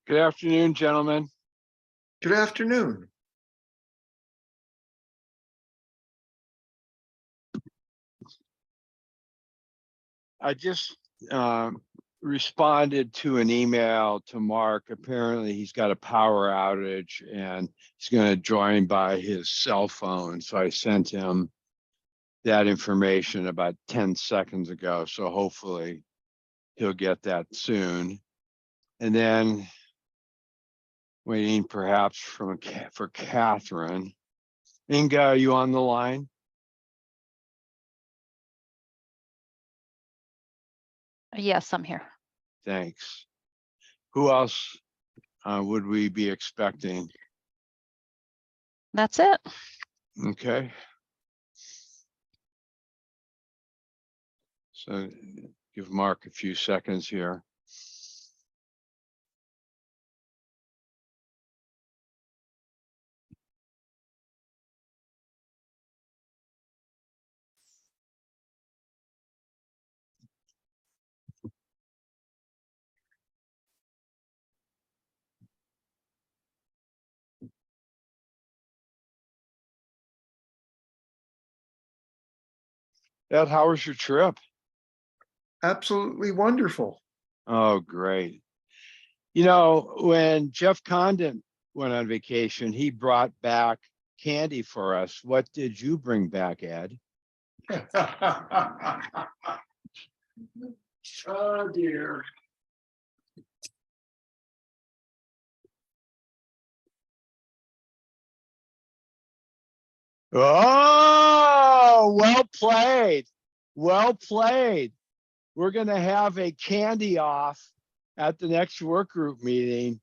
Good afternoon, gentlemen. Good afternoon. I just responded to an email to Mark. Apparently he's got a power outage and he's going to join by his cell phone. So I sent him that information about 10 seconds ago. So hopefully he'll get that soon. And then waiting perhaps for Catherine. Inga, are you on the line? Yes, I'm here. Thanks. Who else would we be expecting? That's it. Okay. So give Mark a few seconds here. Ed, how was your trip? Absolutely wonderful. Oh, great. You know, when Jeff Condon went on vacation, he brought back candy for us. What did you bring back, Ed? Oh dear. Oh, well played. Well played. We're going to have a candy off at the next work group meeting.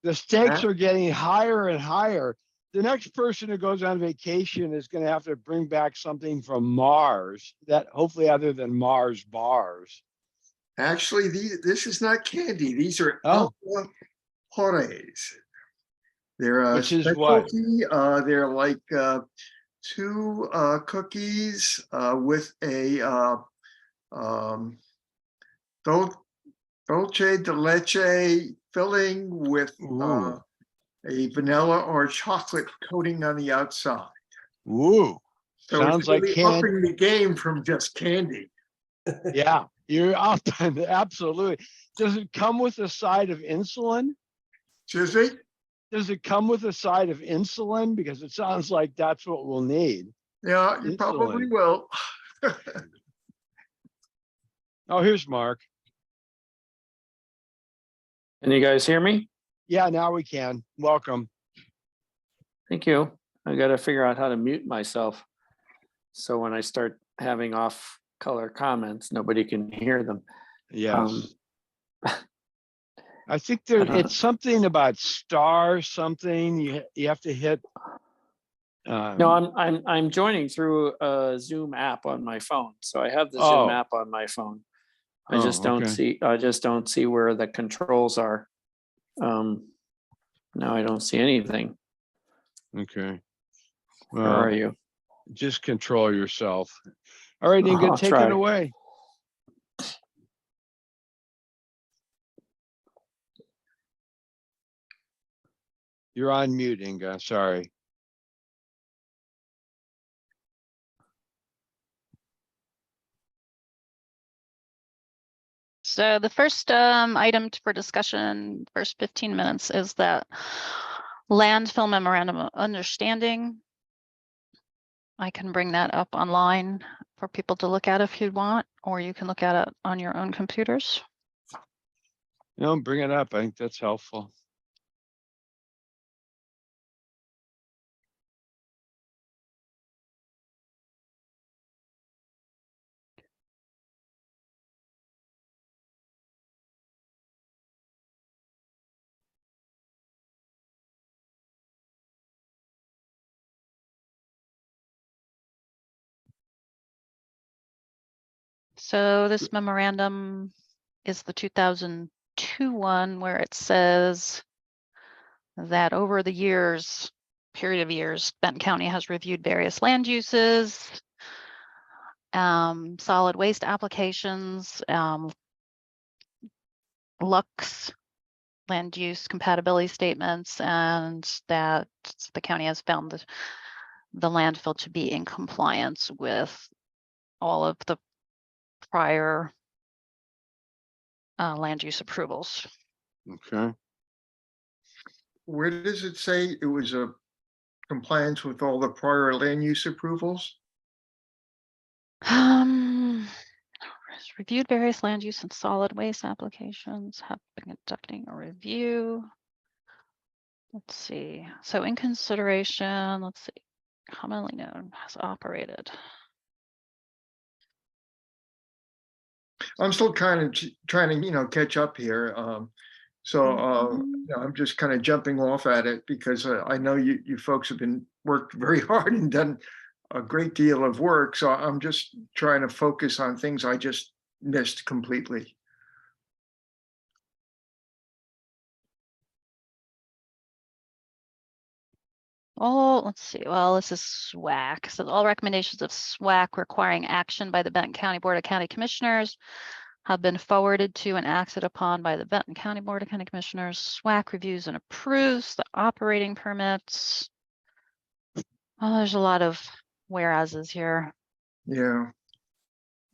The stakes are getting higher and higher. The next person who goes on vacation is going to have to bring back something from Mars, that hopefully other than Mars bars. Actually, this is not candy. These are alfajores. They're a Which is what? specialty. They're like two cookies with a dulce de leche filling with a vanilla or chocolate coating on the outside. Ooh, So sounds it's like really upping the game from just candy. Yeah, you're up. Absolutely. Does it come with a side of insulin? Excuse me? Does it come with a side of insulin? Because it sounds like that's what we'll need. Yeah, you probably will. Oh, here's Mark. Can you guys hear me? Yeah, now we can. Welcome. Thank you. I got to figure out how to mute myself. So when I start having off color comments, nobody can hear them. Yes. I think it's something about star something. You have to hit. No, I'm joining through a Zoom app on my phone. So I have the Zoom app on my phone. I just don't see where the controls are. Now I don't see anything. Okay. Well, where are you? Just control yourself. All right, Inga, take it away. You're on mute, Inga. Sorry. So the first item for discussion, first 15 minutes, is that landfill memorandum of understanding. I can bring that up online for people to look at if you want, or you can look at it on your own computers. No, bring it up. I think that's helpful. So this memorandum is the 2002 one where it says that over the years, period of years, Benton County has reviewed various land uses, solid waste applications, Lux land use compatibility statements, and that the county has found the landfill to be in compliance with all of the prior land use approvals. Okay. Where does it say it was a compliance with all the prior land use approvals? Has reviewed various land use and solid waste applications, have been conducting a review. Let's see. So in consideration, let's see, commonly known, has operated. I'm still kind of trying to, catch up here. I'm just kind of jumping off at it because I know you folks have been worked very hard and done a great deal of work. So I'm just trying to focus on things I just missed completely. Oh, let's see. Well, this is SWAC. So all recommendations of SWAC requiring action by the Benton County Board of County Commissioners have been forwarded to and acted upon by the Benton County Board of County Commissioners. SWAC reviews and approves the operating permits. Oh, there's a lot of whereases here. Yeah.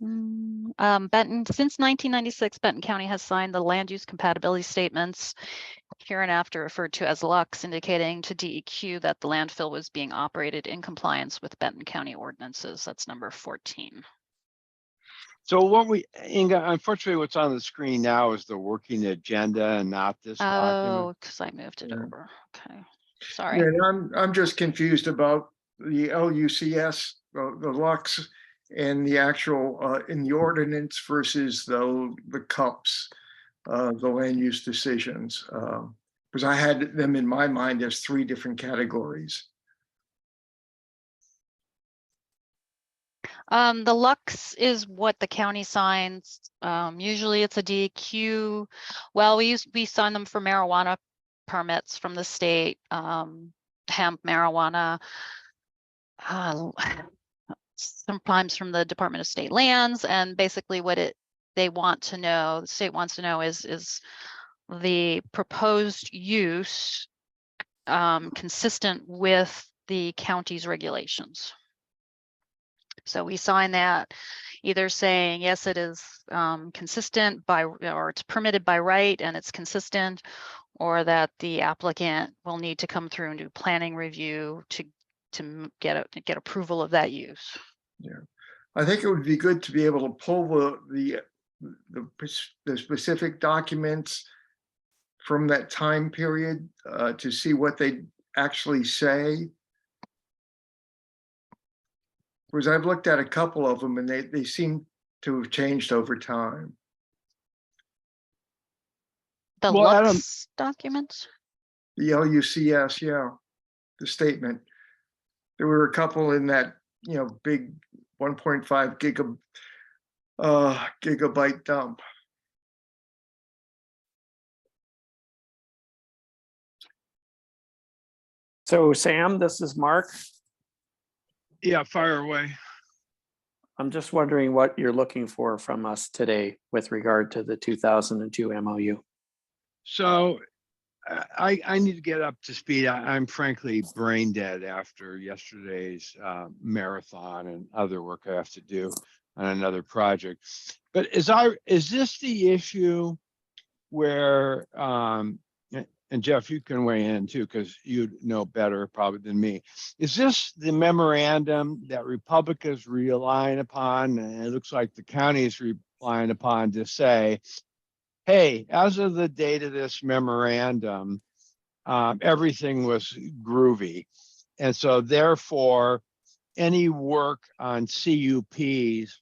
Benton, since 1996, Benton County has signed the land use compatibility statements, hereinafter referred to as LUCs, indicating to DEQ that the landfill was being operated in compliance with Benton County ordinances. That's number 14. So Inga, unfortunately, what's on the screen now is the working agenda and not this document. Oh, because I moved it over. Okay, Yeah, sorry. and I'm just confused about the LUCS, the LUCs, and the actual in the ordinance versus the CUPs, the land use decisions, because I had them in my mind as 3 different categories. The LUCs is what the county signs. Usually it's a DEQ. Well, we sign them for marijuana permits from the state, hemp, marijuana, sometimes from the Department of State Lands. And basically what they want to know, the state wants to know is the proposed use consistent with the county's regulations. So we sign that either saying, yes, it is consistent by, or it's permitted by right and it's consistent, or that the applicant will need to come through and do planning review to get approval of that use. Yeah, I think it would be good to be able to pull the specific documents from that time period to see what they actually say. Because I've looked at a couple of them and they seem to have changed over time. The LUCs documents? The LUCS, yeah, the statement. There were a couple in that, big 1.5 gigabyte dump. So Sam, this is Mark. Yeah, fire away. I'm just wondering what you're looking for from us today with regard to the 2002 MOU. So I need to get up to speed. I'm frankly brain dead after yesterday's marathon and other work I have to do on another project. But is this the issue where and Jeff, you can weigh in too, because you know better probably than me. Is this the memorandum that Republica's relying upon? And it looks like the county is relying upon to say, hey, as of the date of this memorandum, everything was groovy. And so therefore, any work on CUPs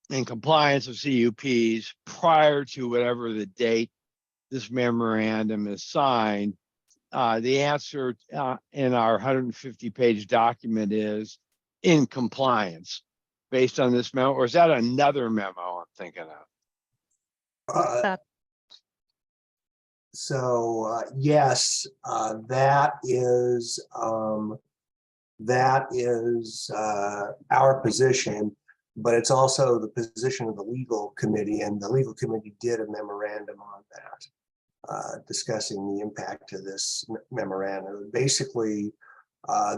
and compliance of CUPs prior to whatever the date this memorandum is signed, the answer in our 150-page document is in compliance based on this memo, or is that another memo I'm thinking of? Yes, that is our position, but it's also the position of the legal committee, and the legal committee did a memorandum on that. discussing the impact of this memorandum. Basically,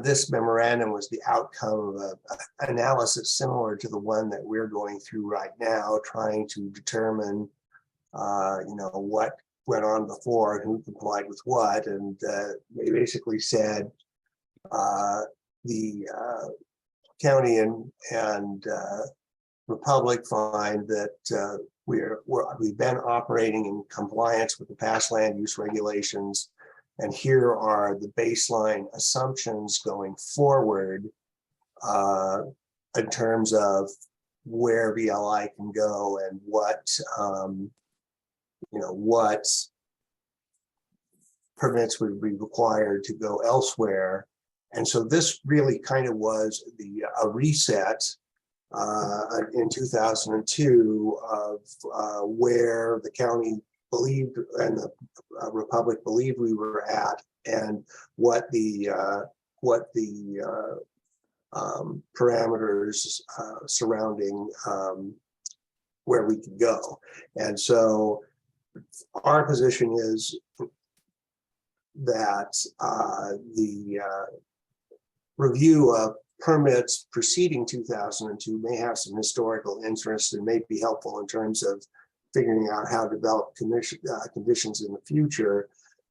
this memorandum was the outcome of an analysis similar to the one that we're going through right now, trying to determine, what went on before and who complied with what. And they basically said the county and Republic find that we've been operating in compliance with the past land use regulations. And here are the baseline assumptions going forward in terms of where VLI can go and what permits would be required to go elsewhere. And so this really kind of was a reset in 2002 of where the county believed and the Republic believed we were at, and what the parameters surrounding where we could go. And so our position is that the review of permits preceding 2002 may have some historical interest and may be helpful in terms of figuring out how to develop conditions in the future.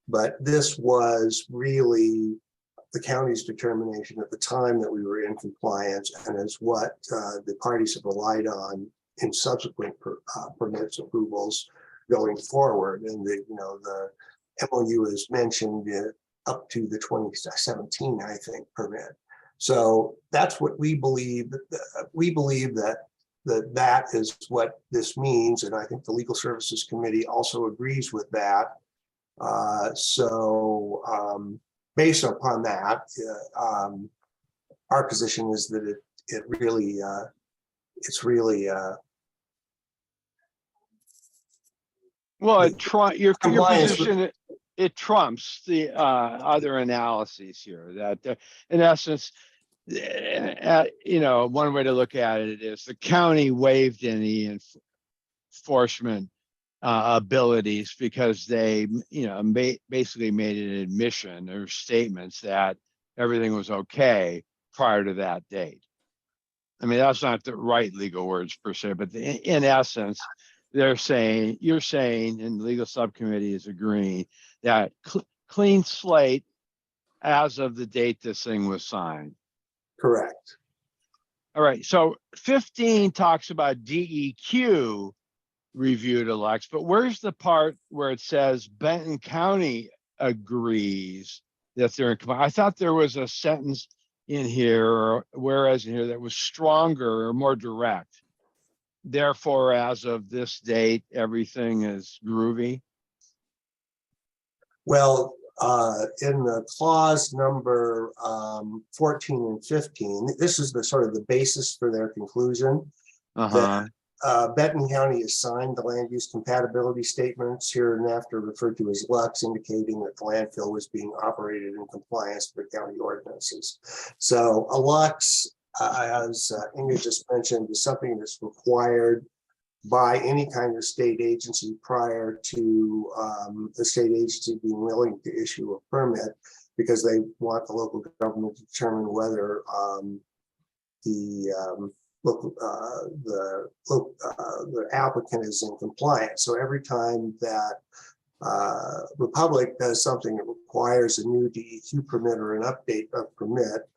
But this was really the county's determination at the time that we were in compliance, and is what the parties have relied on in subsequent permits approvals going forward. And the MOU is mentioned up to the 2017, I think, permit. So that's what we believe. We believe that is what this means, and I think the Legal Services Committee also agrees with that. Based upon that, our position is that it's really well, your compliance position, it trumps the other analyses here. That in essence, one way to look at it is the county waived any enforcement abilities because they, basically made an admission or statements that everything was okay prior to that date. I mean, that's not the right legal words per se, but in essence, you're saying, and the legal subcommittee is agreeing that clean slate as of the date this thing was signed. correct. All right, so 15 talks about DEQ review to Lex, but where's the part where it says Benton County agrees that they're in compliance? I thought there was a sentence in here, or whereas in here, that was stronger or more direct. Therefore, as of this date, everything is groovy. Well, in the clause number 14 and 15, this is the sort of the basis for their conclusion. That Benton County has signed the land use compatibility statements, here and after referred to as LUX, indicating that the landfill was being operated in compliance with county ordinances. So a LUX, as Inga just mentioned, is something that's required by any kind of state agency prior to the state agency being willing to issue a permit, because they want the local government to determine whether the applicant is in compliance. So every time that Republic does something that requires a new DEQ permit or an update of permit,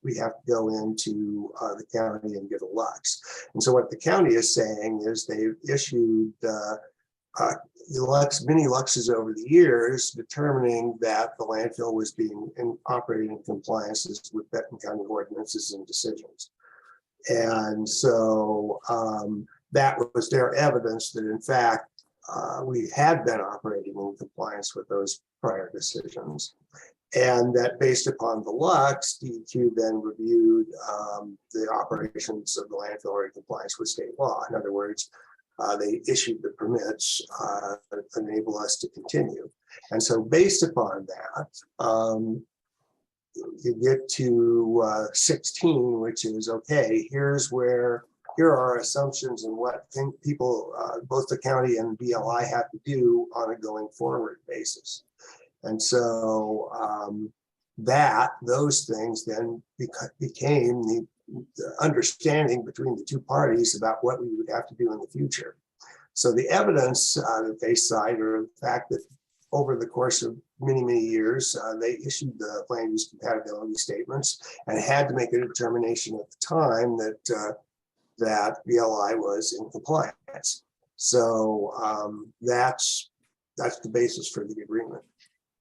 we have to go into the county and get a LUX. And so what the county is saying is they've issued many LUXes over the years, determining that the landfill was being operating in compliance with Benton County ordinances and decisions. And so that was their evidence that, in fact, we had been operating in compliance with those prior decisions. And that based upon the LUX, DEQ then reviewed the operations of the landfill in compliance with state law. In other words, they issued the permits that enable us to continue. And so based upon that, you get to 16, which is, okay, here's where here are our assumptions and what people, both the county and BLI have to do on a going forward basis. And so those things then became the understanding between the two parties about what we would have to do in the future. So the evidence that they cite, or the fact that over the course of many, many years, they issued the land use compatibility statements and had to make a determination at the time that that BLI was in compliance. So that's the basis for the agreement.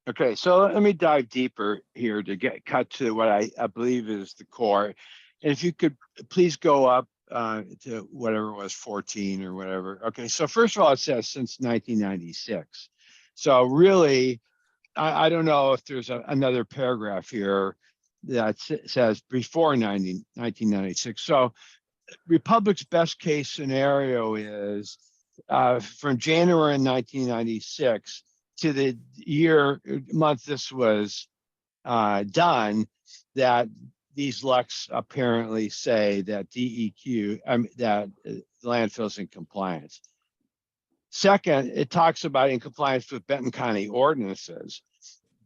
Okay, so let me dive deeper here to cut to what I believe is the core. And if you could please go up to whatever it was, 14 or whatever. Okay, so first of all, it says since 1996. So really, I don't know if there's another paragraph here that says before 1996. So Republic's best case scenario is from January 1996 to the month this was done, that these LUCs apparently say that DEQ, that landfill's in compliance. Second, it talks about in compliance with Benton County ordinances.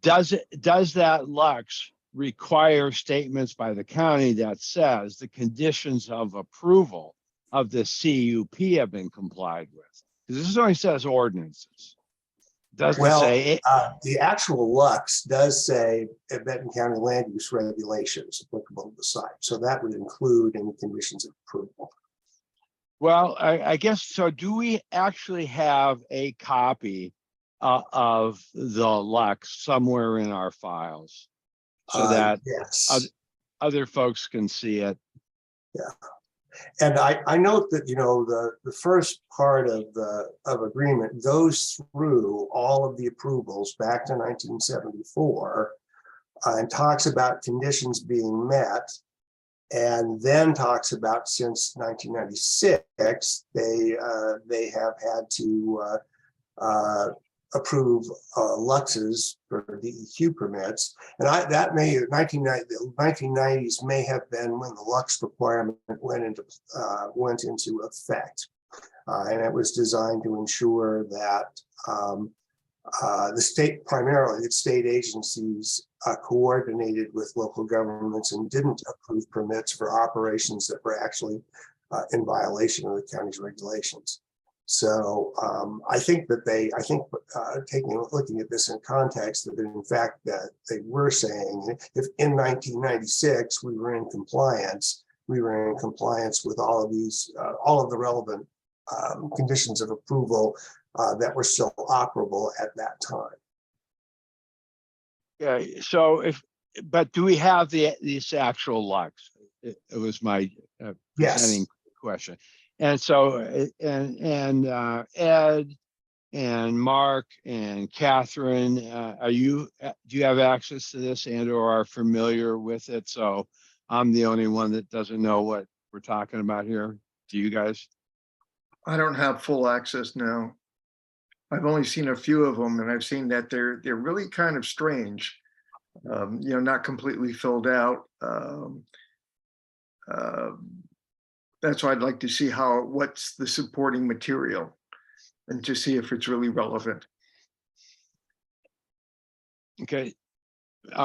Does that LUCs require statements by the county that says the conditions of approval of the CUP have been complied with? Because this only says ordinances. Doesn't say the actual LUCs does say Benton County land use regulations applicable to the site. So that would include any conditions of approval. Well, I guess so. Do we actually have a copy of the LUCs somewhere in our files so that yes, other folks can see it? Yeah. And I note that, you know, the first part of the agreement goes through all of the approvals back to 1974 and talks about conditions being met, and then talks about since 1996 they have had to approve LUCs for DEQ permits, and the 1990s may have been when the LUCs requirement went into effect, and it was designed to ensure that primarily the state agencies coordinated with local governments and didn't approve permits for operations that were actually in violation of the county's regulations. So I think looking at this in context, that in fact that they were saying if in 1996 we were in compliance with all of these, all of the relevant conditions of approval that were still operable at that time. Yeah. So but do we have these actual LUCs? It was my presenting question. And so, and Ed and Mark and Catherine, do you have access to this and or are familiar with it? So I'm the only one that doesn't know what we're talking about here. Do you guys? I don't have full access now. I've only seen a few of them, and I've seen that they're really kind of strange. You know, not completely filled out. That's why I'd like to see what's the supporting material and to see if it's really relevant. Okay.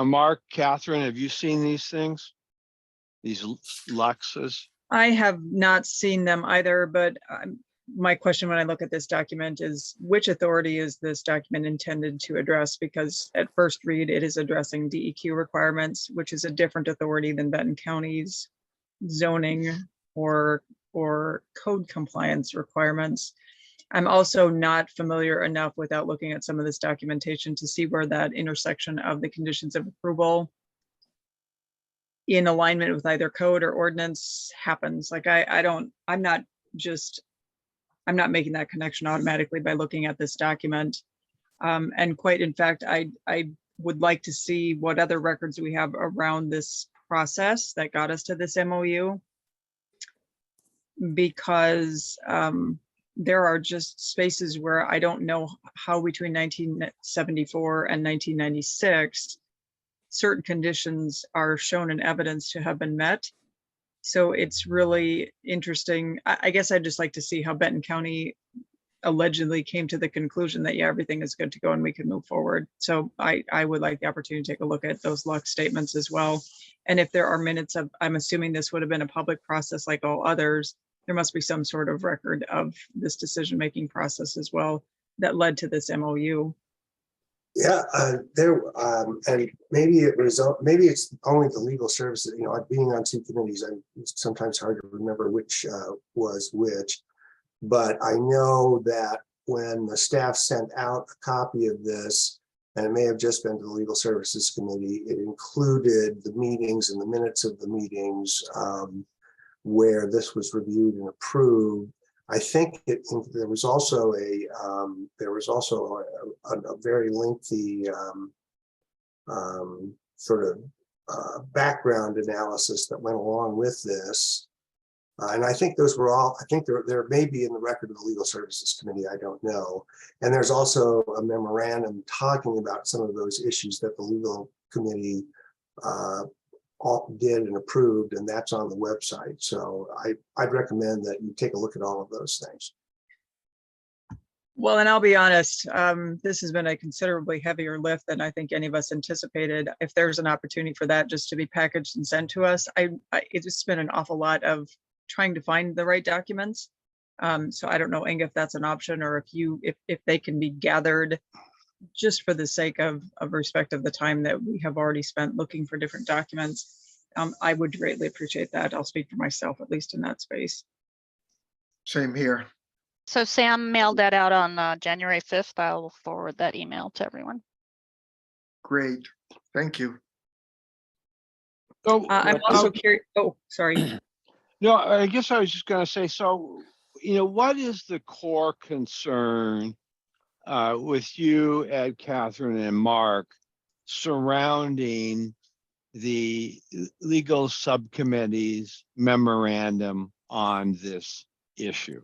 Mark, Catherine, have you seen these things? These LUCs? I have not seen them either, but my question when I look at this document is which authority is this document intended to address? Because at first read, it is addressing DEQ requirements, which is a different authority than Benton County's zoning or code compliance requirements. I'm also not familiar enough without looking at some of this documentation to see where that intersection of the conditions of approval in alignment with either code or ordinance happens. Like I'm not making that connection automatically by looking at this document. And quite in fact, I would like to see what other records we have around this process that got us to this MOU, because there are just spaces where I don't know how between 1974 and 1996 certain conditions are shown in evidence to have been met. So it's really interesting. I guess I'd just like to see how Benton County allegedly came to the conclusion that, yeah, everything is good to go and we can move forward. So I would like the opportunity to take a look at those Lux statements as well. And if there are minutes of, I'm assuming this would have been a public process like all others, there must be some sort of record of this decision-making process as well that led to this MOU. Yeah, and maybe it's only the legal services, you know, being on two committees, it's sometimes hard to remember which was which. But I know that when the staff sent out a copy of this, and it may have just been to the Legal Services Committee, it included the meetings and the minutes of the meetings where this was reviewed and approved. I think there was also a very lengthy sort of background analysis that went along with this. And I think those were all, I think there may be in the record of the Legal Services Committee, I don't know. And there's also a memorandum talking about some of those issues that the Legal Committee all did and approved, and that's on the website. So I'd recommend that you take a look at all of those things. Well, and I'll be honest, this has been a considerably heavier lift than I think any of us anticipated. If there's an opportunity for that just to be packaged and sent to us, it's just been an awful lot of trying to find the right documents. So I don't know, Inga, if that's an option, or if they can be gathered just for the sake of respect of the time that we have already spent looking for different documents. I would greatly appreciate that. I'll speak for myself, at least in that space. Same here. So Sam mailed that out on January 5th. I'll forward that email to everyone. Great. Thank you. So, I'm also curious. Oh, sorry. no, I guess I was just going to say, so, you know, what is the core concern with you, Ed, Catherine, and Mark surrounding the legal subcommittee's memorandum on this issue?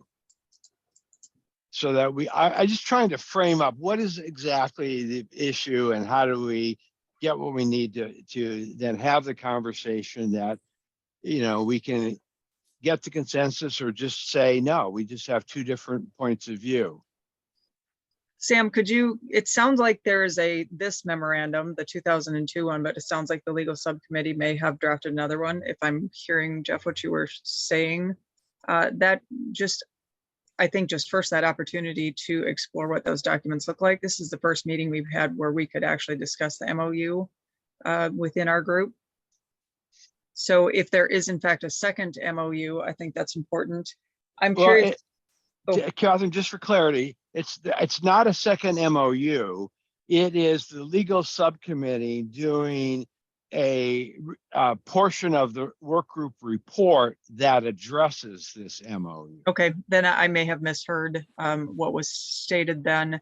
So that I just trying to frame up what is exactly the issue and how do we get what we need to then have the conversation that, you know, we can get the consensus or just say, no, we just have two different points of view. Sam, could you, it sounds like there is this memorandum, the 2002 one, but it sounds like the legal subcommittee may have drafted another one. If I'm hearing, Jeff, what you were saying, that just, I think just first that opportunity to explore what those documents look like. This is the first meeting we've had where we could actually discuss the MOU within our group. So if there is in fact a second MOU, I think that's important. I'm curious. Catherine, just for clarity, it's not a second MOU. It is the legal subcommittee doing a portion of the work group report that addresses this MOU. Okay, then I may have misheard what was stated then.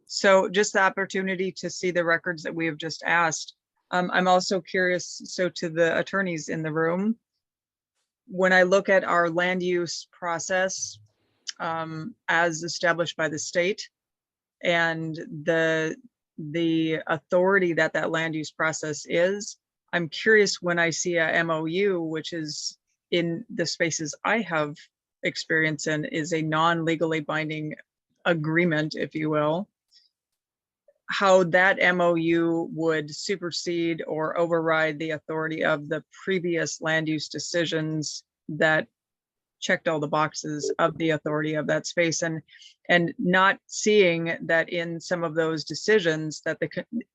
So just the opportunity to see the records that we have just asked. I'm also curious, so to the attorneys in the room, when I look at our land use process as established by the state and the authority that land use process is, I'm curious when I see a MOU, which is in the spaces I have experience in, is a non-legally binding agreement, if you will, how that MOU would supersede or override the authority of the previous land use decisions that checked all the boxes of the authority of that space, and not seeing that in some of those decisions that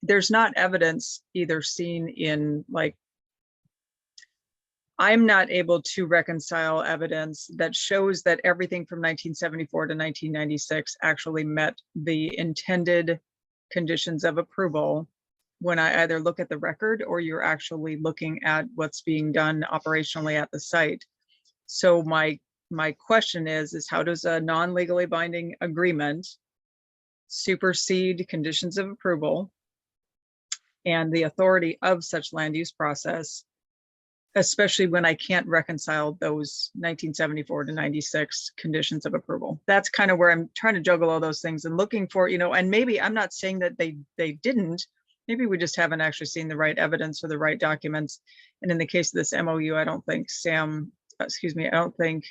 there's not evidence either seen in, like, I'm not able to reconcile evidence that shows that everything from 1974 to 1996 actually met the intended conditions of approval when I either look at the record or you're actually looking at what's being done operationally at the site. So my question is how does a non-legally binding agreement supersede conditions of approval and the authority of such land use process, especially when I can't reconcile those 1974 to 96 conditions of approval? That's kind of where I'm trying to juggle all those things and looking for, you know, and maybe I'm not saying that they didn't, maybe we just haven't actually seen the right evidence or the right documents. And in the case of this MOU, I don't think Sam excuse me, I don't think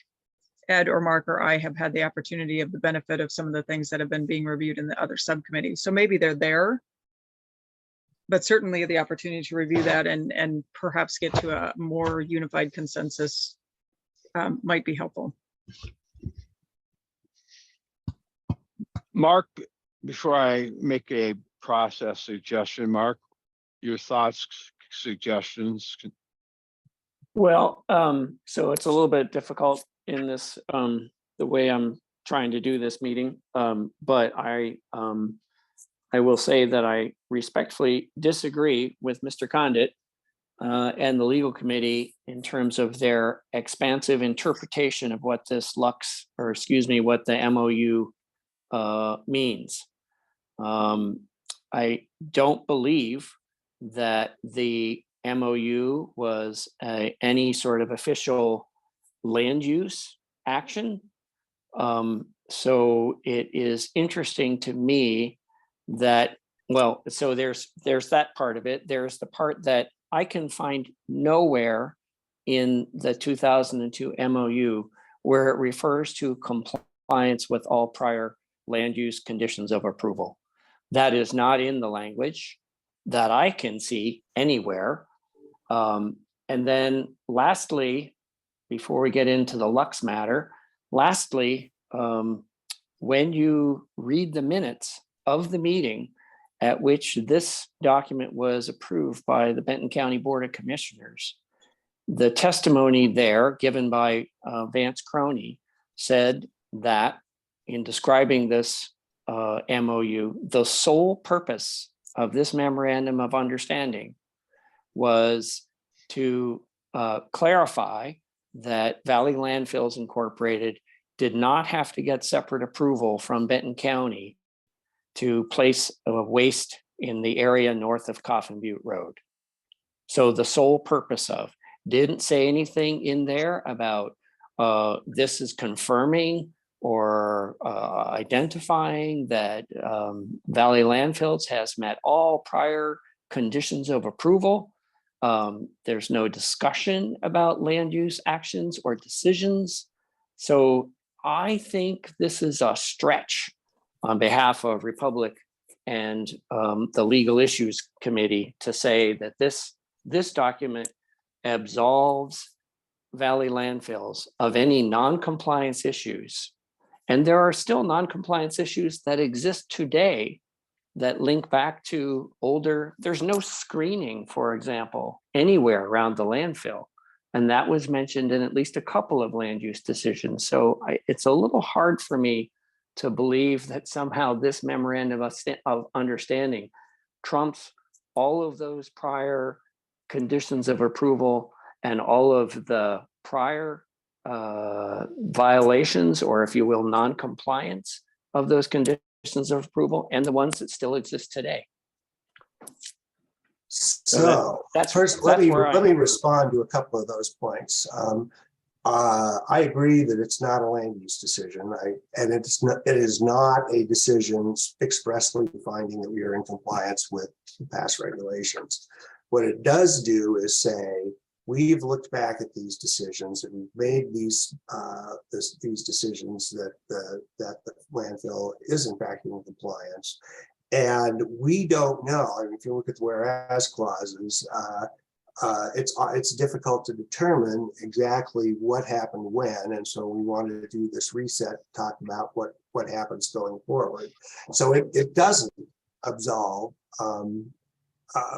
Ed or Mark or I have had the opportunity of the benefit of some of the things that have been being reviewed in the other subcommittees. So maybe they're there, but certainly the opportunity to review that and perhaps get to a more unified consensus might be helpful. Mark, before I make a process suggestion, Mark, your thoughts, suggestions? Well, so it's a little bit difficult in this, the way I'm trying to do this meeting. But I will say that I respectfully disagree with Mr. Condit and the legal committee in terms of their expansive interpretation of what this Lux, or excuse me, what the MOU means. I don't believe that the MOU was any sort of official land use action. So it is interesting to me that, well, so there's that part of it. There's the part that I can find nowhere in the 2002 MOU where it refers to compliance with all prior land use conditions of approval. That is not in the language that I can see anywhere. And then lastly, before we get into the Lux matter, lastly, when you read the minutes of the meeting at which this document was approved by the Benton County Board of Commissioners, the testimony there given by Vance Croney said that in describing this MOU, the sole purpose of this memorandum of understanding was to clarify that Valley Landfills Incorporated did not have to get separate approval from Benton County to place a waste in the area north of Coffin Butte Road. So the sole purpose of, didn't say anything in there about this is confirming or identifying that Valley Landfills has met all prior conditions of approval. There's no discussion about land use actions or decisions. So I think this is a stretch on behalf of Republic and the Legal Issues Committee to say that this document absolves Valley Landfills of any non-compliance issues. And there are still non-compliance issues that exist today that link back to older, there's no screening, for example, anywhere around the landfill. And that was mentioned in at least a couple of land use decisions. So it's a little hard for me to believe that somehow this memorandum of understanding trumps all of those prior conditions of approval and all of the prior violations, or if you will, non-compliance of those conditions of approval and the ones that still exist today. So first, let me respond to a couple of those points. I agree that it's not a land use decision, and it is not a decision expressly finding that we are in compliance with past regulations. What it does do is say, we've looked back at these decisions and we've made these decisions that the landfill is in fact in compliance. And we don't know, I mean, if you look at the whereas clauses, it's difficult to determine exactly what happened when. And so we wanted to do this reset, talk about what happens going forward. So it doesn't absolve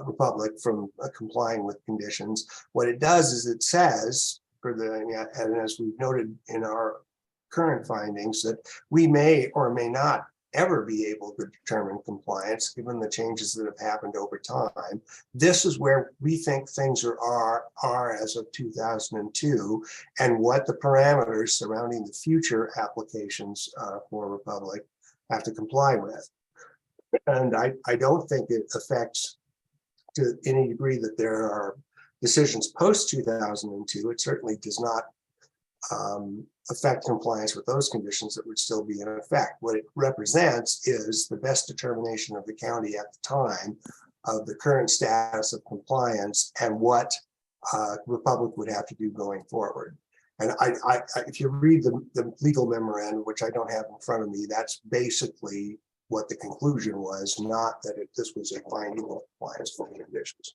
Republic from complying with conditions. What it does is it says, and as we've noted in our current findings, that we may or may not ever be able to determine compliance given the changes that have happened over time. This is where we think things are as of 2002 and what the parameters surrounding the future applications for Republic have to comply with. And I don't think it affects to any degree that there are decisions post 2002. It certainly does not affect compliance with those conditions that would still be in effect. What it represents is the best determination of the county at the time of the current status of compliance and what Republic would have to do going forward. And if you read the legal memorandum, which I don't have in front of me, that's basically what the conclusion was, not that this was a finding of compliance for conditions.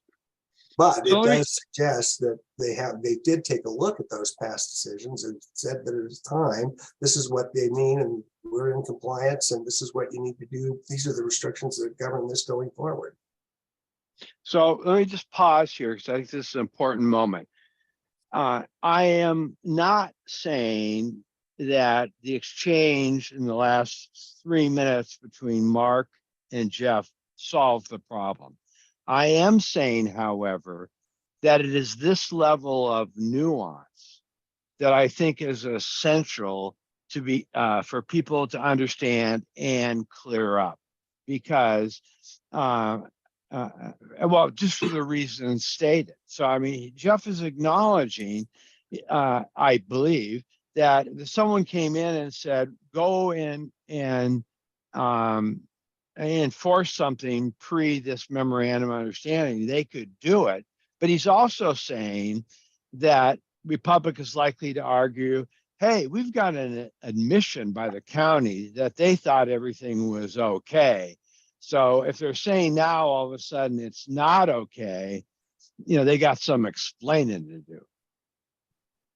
But it does suggest that they did take a look at those past decisions and said that at the time, this is what they mean, and we're in compliance, and this is what you need to do. These are the restrictions that govern this going forward. So let me just pause here because I think this is an important moment. I am not saying that the exchange in the last 3 minutes between Mark and Jeff solved the problem. I am saying, however, that it is this level of nuance that I think is essential to be for people to understand and clear up, because well, just for the reasons stated. So, I mean, Jeff is acknowledging, I believe, that someone came in and said, go in and enforce something pre this memorandum of understanding. They could do it. But he's also saying that Republic is likely to argue, hey, we've got an admission by the county that they thought everything was okay. So if they're saying now all of a sudden it's not okay, you know, they got some explaining to do.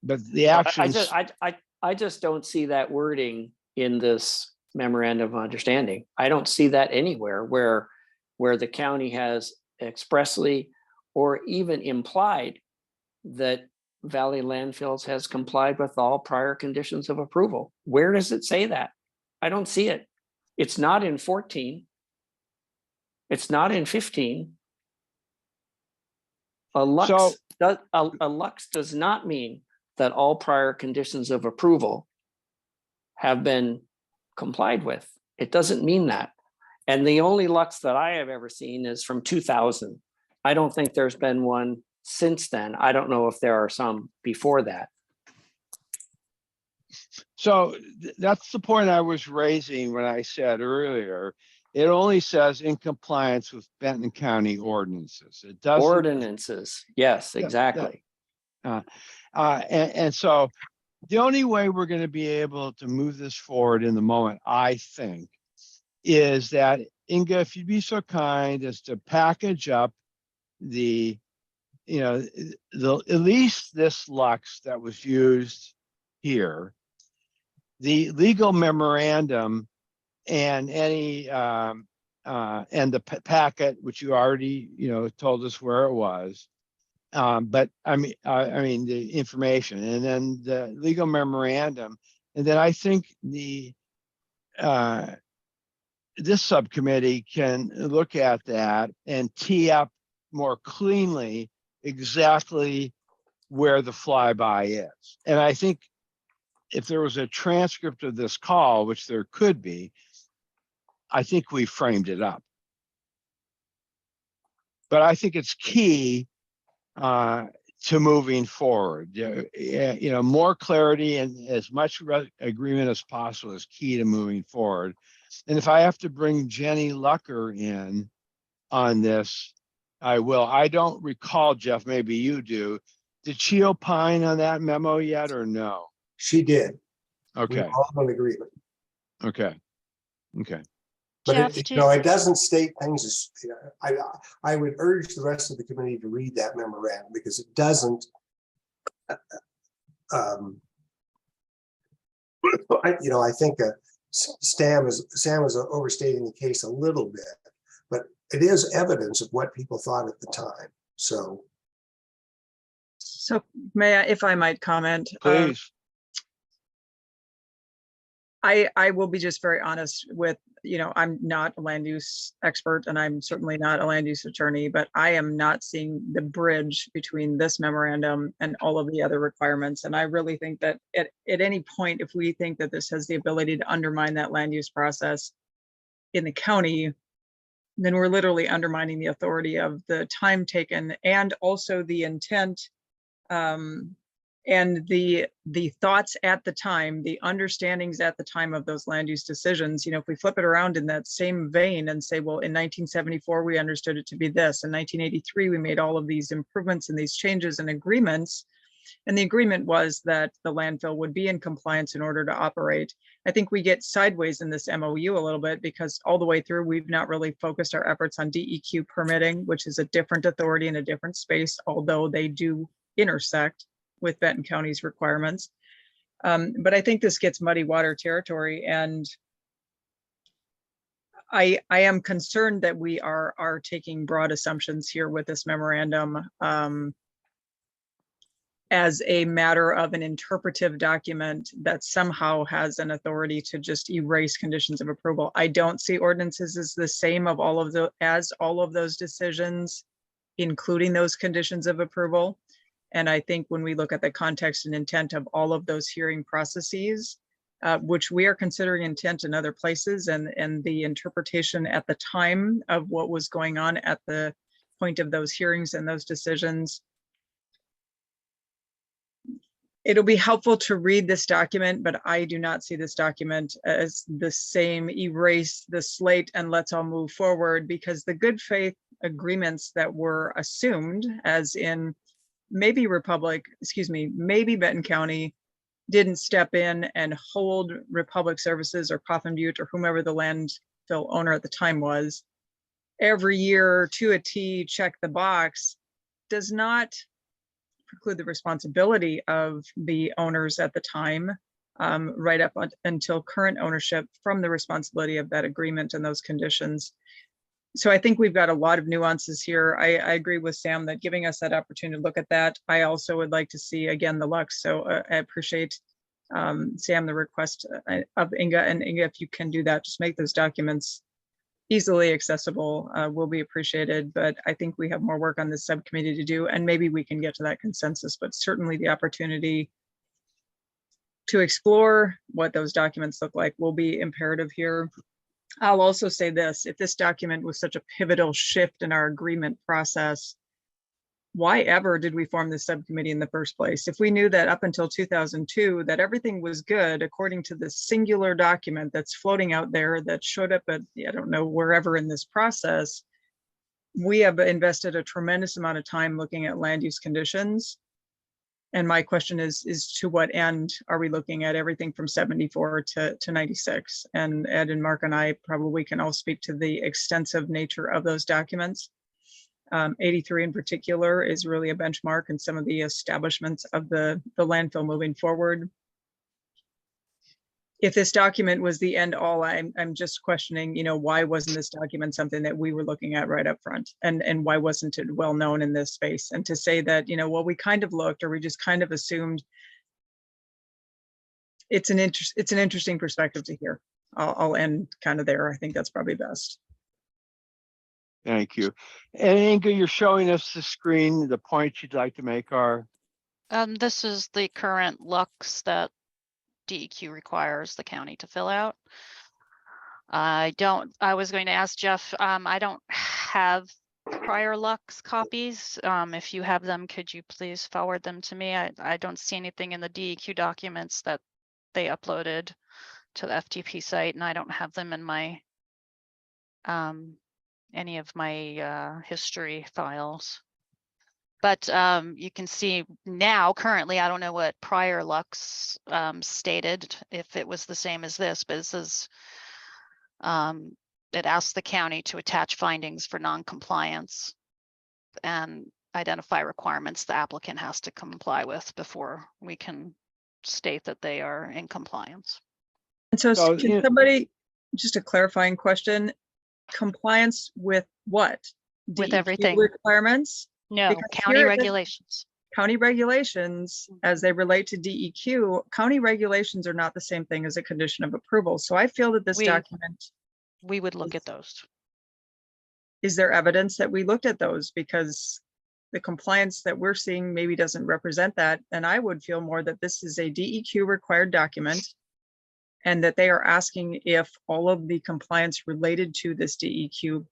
But the actions. I just don't see that wording in this memorandum of understanding. I don't see that anywhere where the county has expressly or even implied that Valley Landfills has complied with all prior conditions of approval. Where does it say that? I don't see it. It's not in 14. It's not in 15. A lux does not mean that all prior conditions of approval have been complied with. It doesn't mean that. And the only lux that I have ever seen is from 2000. I don't think there's been one since then. I don't know if there are some before that. So that's the point I was raising when I said earlier, it only says in compliance with Benton County ordinances. It doesn't. Ordinances, yes, exactly. And so the only way we're going to be able to move this forward in the moment, I think, is that, Inga, if you'd be so kind as to package up the, you know, at least this lux that was used here, the legal memorandum, and any and the packet, which you already, you know, told us where it was. But I mean the information, and then the legal memorandum, and then I think the this subcommittee can look at that and tee up more cleanly exactly where the flyby is. And I think if there was a transcript of this call, which there could be, I think we framed it up. But I think it's key to moving forward. You know, more clarity and as much agreement as possible is key to moving forward. And if I have to bring Jenny Lucker in on this, I will. I don't recall, Jeff, maybe you do. Did she opine on that memo yet or no? She did. Okay. We're all in agreement. Okay. Okay. But Jeff, it, you know, it doesn't state things as, I would urge the rest of the committee to read that memorandum, because it doesn't, you know, I think Sam is overstating the case a little bit, but it is evidence of what people thought at the time. So may I, if I might comment? Please. I will be just very honest with, you know, I'm not a land use expert and I'm certainly not a land use attorney, but I am not seeing the bridge between this memorandum and all of the other requirements. And I really think that at any point, if we think that this has the ability to undermine that land use process in the county, then we're literally undermining the authority of the time taken and also the intent and the thoughts at the time, the understandings at the time of those land use decisions. You know, if we flip it around in that same vein and say, well, in 1974, we understood it to be this. In 1983, we made all of these improvements and these changes and agreements. And the agreement was that the landfill would be in compliance in order to operate. I think we get sideways in this MOU a little bit because all the way through, we've not really focused our efforts on DEQ permitting, which is a different authority in a different space, although they do intersect with Benton County's requirements. But I think this gets muddy water territory, and I am concerned that we are taking broad assumptions here with this memorandum as a matter of an interpretive document that somehow has an authority to just erase conditions of approval. I don't see ordinances as the same of all of those decisions, including those conditions of approval. And I think when we look at the context and intent of all of those hearing processes, which we are considering intent in other places, and the interpretation at the time of what was going on at the point of those hearings and those decisions, it'll be helpful to read this document, but I do not see this document as the same erase the slate and let's all move forward, because the good faith agreements that were assumed, as in maybe maybe Benton County didn't step in and hold Republic Services or Coffin Butte or whomever the landfill owner at the time was, every year to a T, check the box, does not preclude the responsibility of the owners at the time, right up until current ownership, from the responsibility of that agreement and those conditions. So I think we've got a lot of nuances here. I agree with Sam that giving us that opportunity to look at that. I also would like to see, again, the Lux. So I appreciate, Sam, the request of Inga, and Inga, if you can do that, just make those documents easily accessible, will be appreciated. But I think we have more work on this subcommittee to do, and maybe we can get to that consensus, but certainly the opportunity to explore what those documents look like will be imperative here. I'll also say this: if this document was such a pivotal shift in our agreement process, why ever did we form this subcommittee in the first place? If we knew that up until 2002, that everything was good according to this singular document that's floating out there that showed up at, I don't know, wherever in this process, we have invested a tremendous amount of time looking at land use conditions. And my question is to what end are we looking at everything from 74 to 96? And Ed and Mark and I probably can all speak to the extensive nature of those documents. 83 in particular is really a benchmark in some of the establishments of the landfill moving forward. If this document was the end all, I'm just questioning, why wasn't this document something that we were looking at right up front? And why wasn't it well known in this space? And to say that, well, we kind of looked, or we just kind of assumed, it's an interesting perspective to hear. I'll end kind of there. I think that's probably best. Thank you. And Inga, you're showing us the screen. The points you'd like to make are? This is the current Lux that DEQ requires the county to fill out. I was going to ask Jeff, I don't have prior Lux copies. If you have them, could you please forward them to me? I don't see anything in the DEQ documents that they uploaded to the FTP site, and I don't have them in my any of my history files. But you can see now, currently, I don't know what prior Lux stated, if it was the same as this, but this is, it asks the county to attach findings for non-compliance and identify requirements the applicant has to comply with before we can state that they are in compliance. And so can somebody, just a clarifying question, compliance with what? With DEQ everything. Requirements? No, Because county regulations. County regulations, as they relate to DEQ, county regulations are not the same thing as a condition of approval. So I feel that this document. We would look at those. Is there evidence that we looked at those? Because the compliance that we're seeing maybe doesn't represent that. And I would feel more that this is a DEQ required document, and that they are asking if all of the compliance related to this DEQ,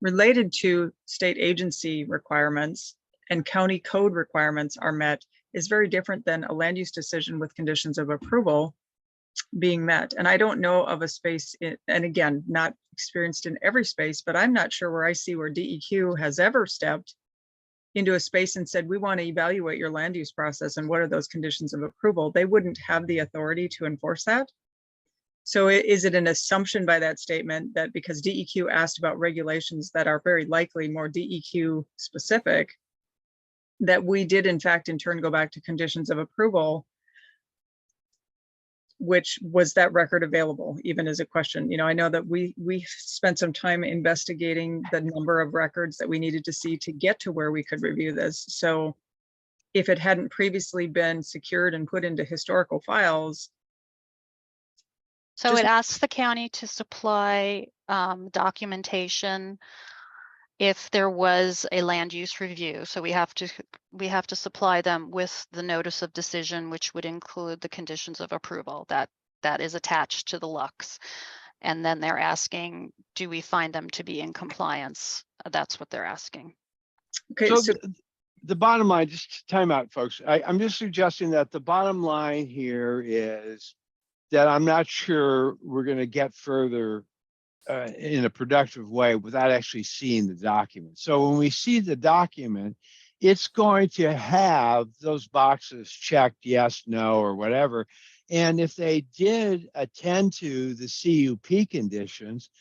related to state agency requirements and county code requirements are met, is very different than a land use decision with conditions of approval being met. And I don't know of a space, and again, not experienced in every space, but I'm not sure where I see where DEQ has ever stepped into a space and said, we want to evaluate your land use process and what are those conditions of approval, they wouldn't have the authority to enforce that. So is it an assumption by that statement that because DEQ asked about regulations that are very likely more DEQ specific, that we did in fact in turn go back to conditions of approval, which was that record available, even as a question? You know, I know that we spent some time investigating the number of records that we needed to see to get to where we could review this. So if it hadn't previously been secured and put into historical files. So Just- it asks the county to supply documentation if there was a land use review. So we have to supply them with the notice of decision, which would include the conditions of approval that is attached to the LUCs. And then they're asking, do we find them to be in compliance? That's what they're asking. Okay, So so the bottom line, just time out, folks. I'm just suggesting that the bottom line here is that I'm not sure we're going to get further in a productive way without actually seeing the document. So when we see the document, it's going to have those boxes checked, yes, no, or whatever. And if they did attend to the CUP conditions,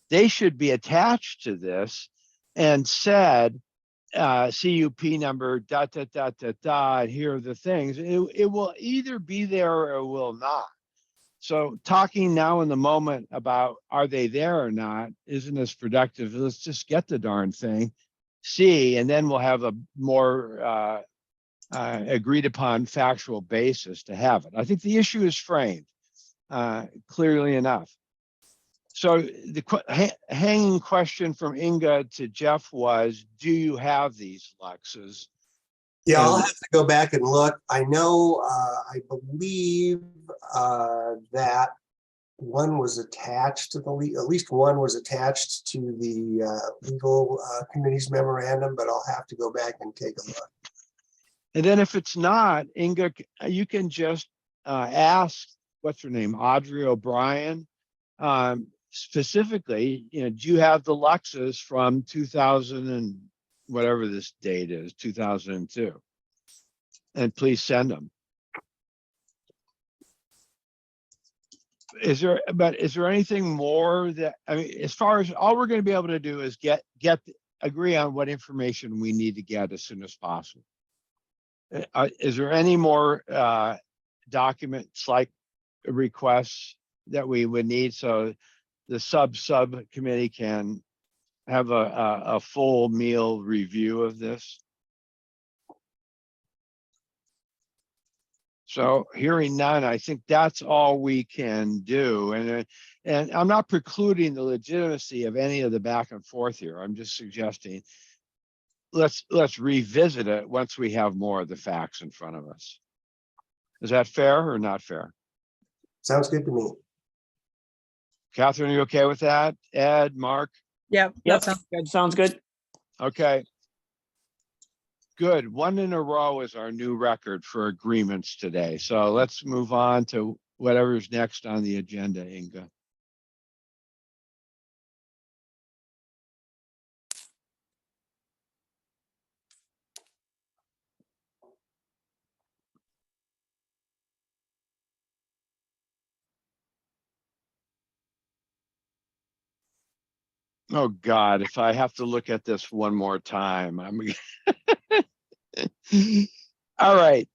they should be attached to this and said, CUP number, and here are the things. It will either be there or it will not. So talking now in the moment about are they there or not isn't as productive. Let's just get the darn thing, see, and then we'll have a more agreed upon factual basis to have it. I think the issue is framed clearly enough. So the hanging question from Inga to Jeff was, do you have these Luxes? Yeah, I'll have to go back and look. I know, I believe that one was attached to the, at least one was attached to the legal committee's memorandum, but I'll have to go back and take a look. And then if it's not, Inga, you can just ask, what's her name, Audrey O'Brien, specifically, you know, do you have the Luxes from 2000 and whatever this date is, 2002? And please send them. Is there anything more that, I mean, as far as all we're going to be able to do is agree on what information we need to get as soon as possible. Is there any more documents like requests that we would need so the subcommittee can have a full meal review of this? So hearing none, I think that's all we can do. And I'm not precluding the legitimacy of any of the back and forth here. I'm just suggesting let's revisit it once we have more of the facts in front of us. Is that fair or not fair? Sounds good to me. Catherine, are you okay with that? Ed, Mark? yeah, Yep, that sounds good. sounds good. Okay. Good. One in a row is our new record for agreements today. So let's move on to whatever's next on the agenda, Inga. Oh God, if I have to look at this one more time, I'm all right.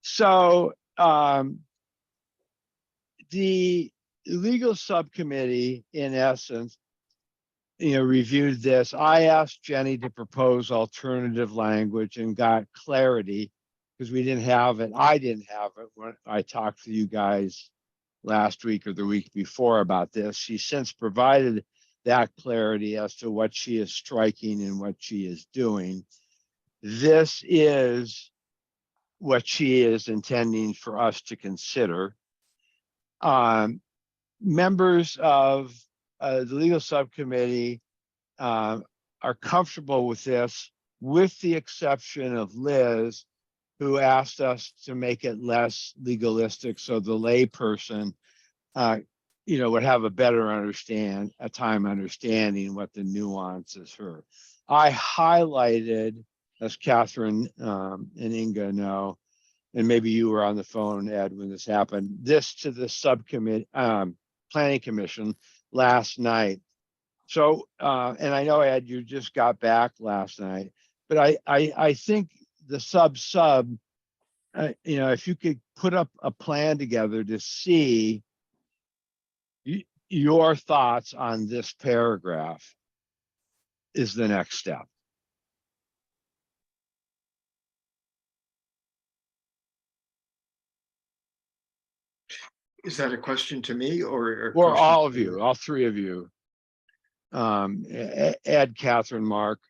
So the legal subcommittee, in essence, reviewed this. I asked Jenny to propose alternative language and got clarity because we didn't have it. I didn't have it when I talked to you guys last week or the week before about this. She's since provided that clarity as to what she is striking and what she is doing. This is what she is intending for us to consider. Members of the legal subcommittee are comfortable with this, with the exception of Liz, who asked us to make it less legalistic so the layperson would have a better understanding what the nuances are. I highlighted as Catherine and Inga know, and maybe you were on the phone, Ed, when this happened, this to the subcommittee, planning commission last night. So, and I know, Ed, you just got back last night, but I think the you know, if you could put up a plan together to see your thoughts on this paragraph is the next step. Is that a question to me or? Or all of you, all three of you. Ed, Catherine, Mark.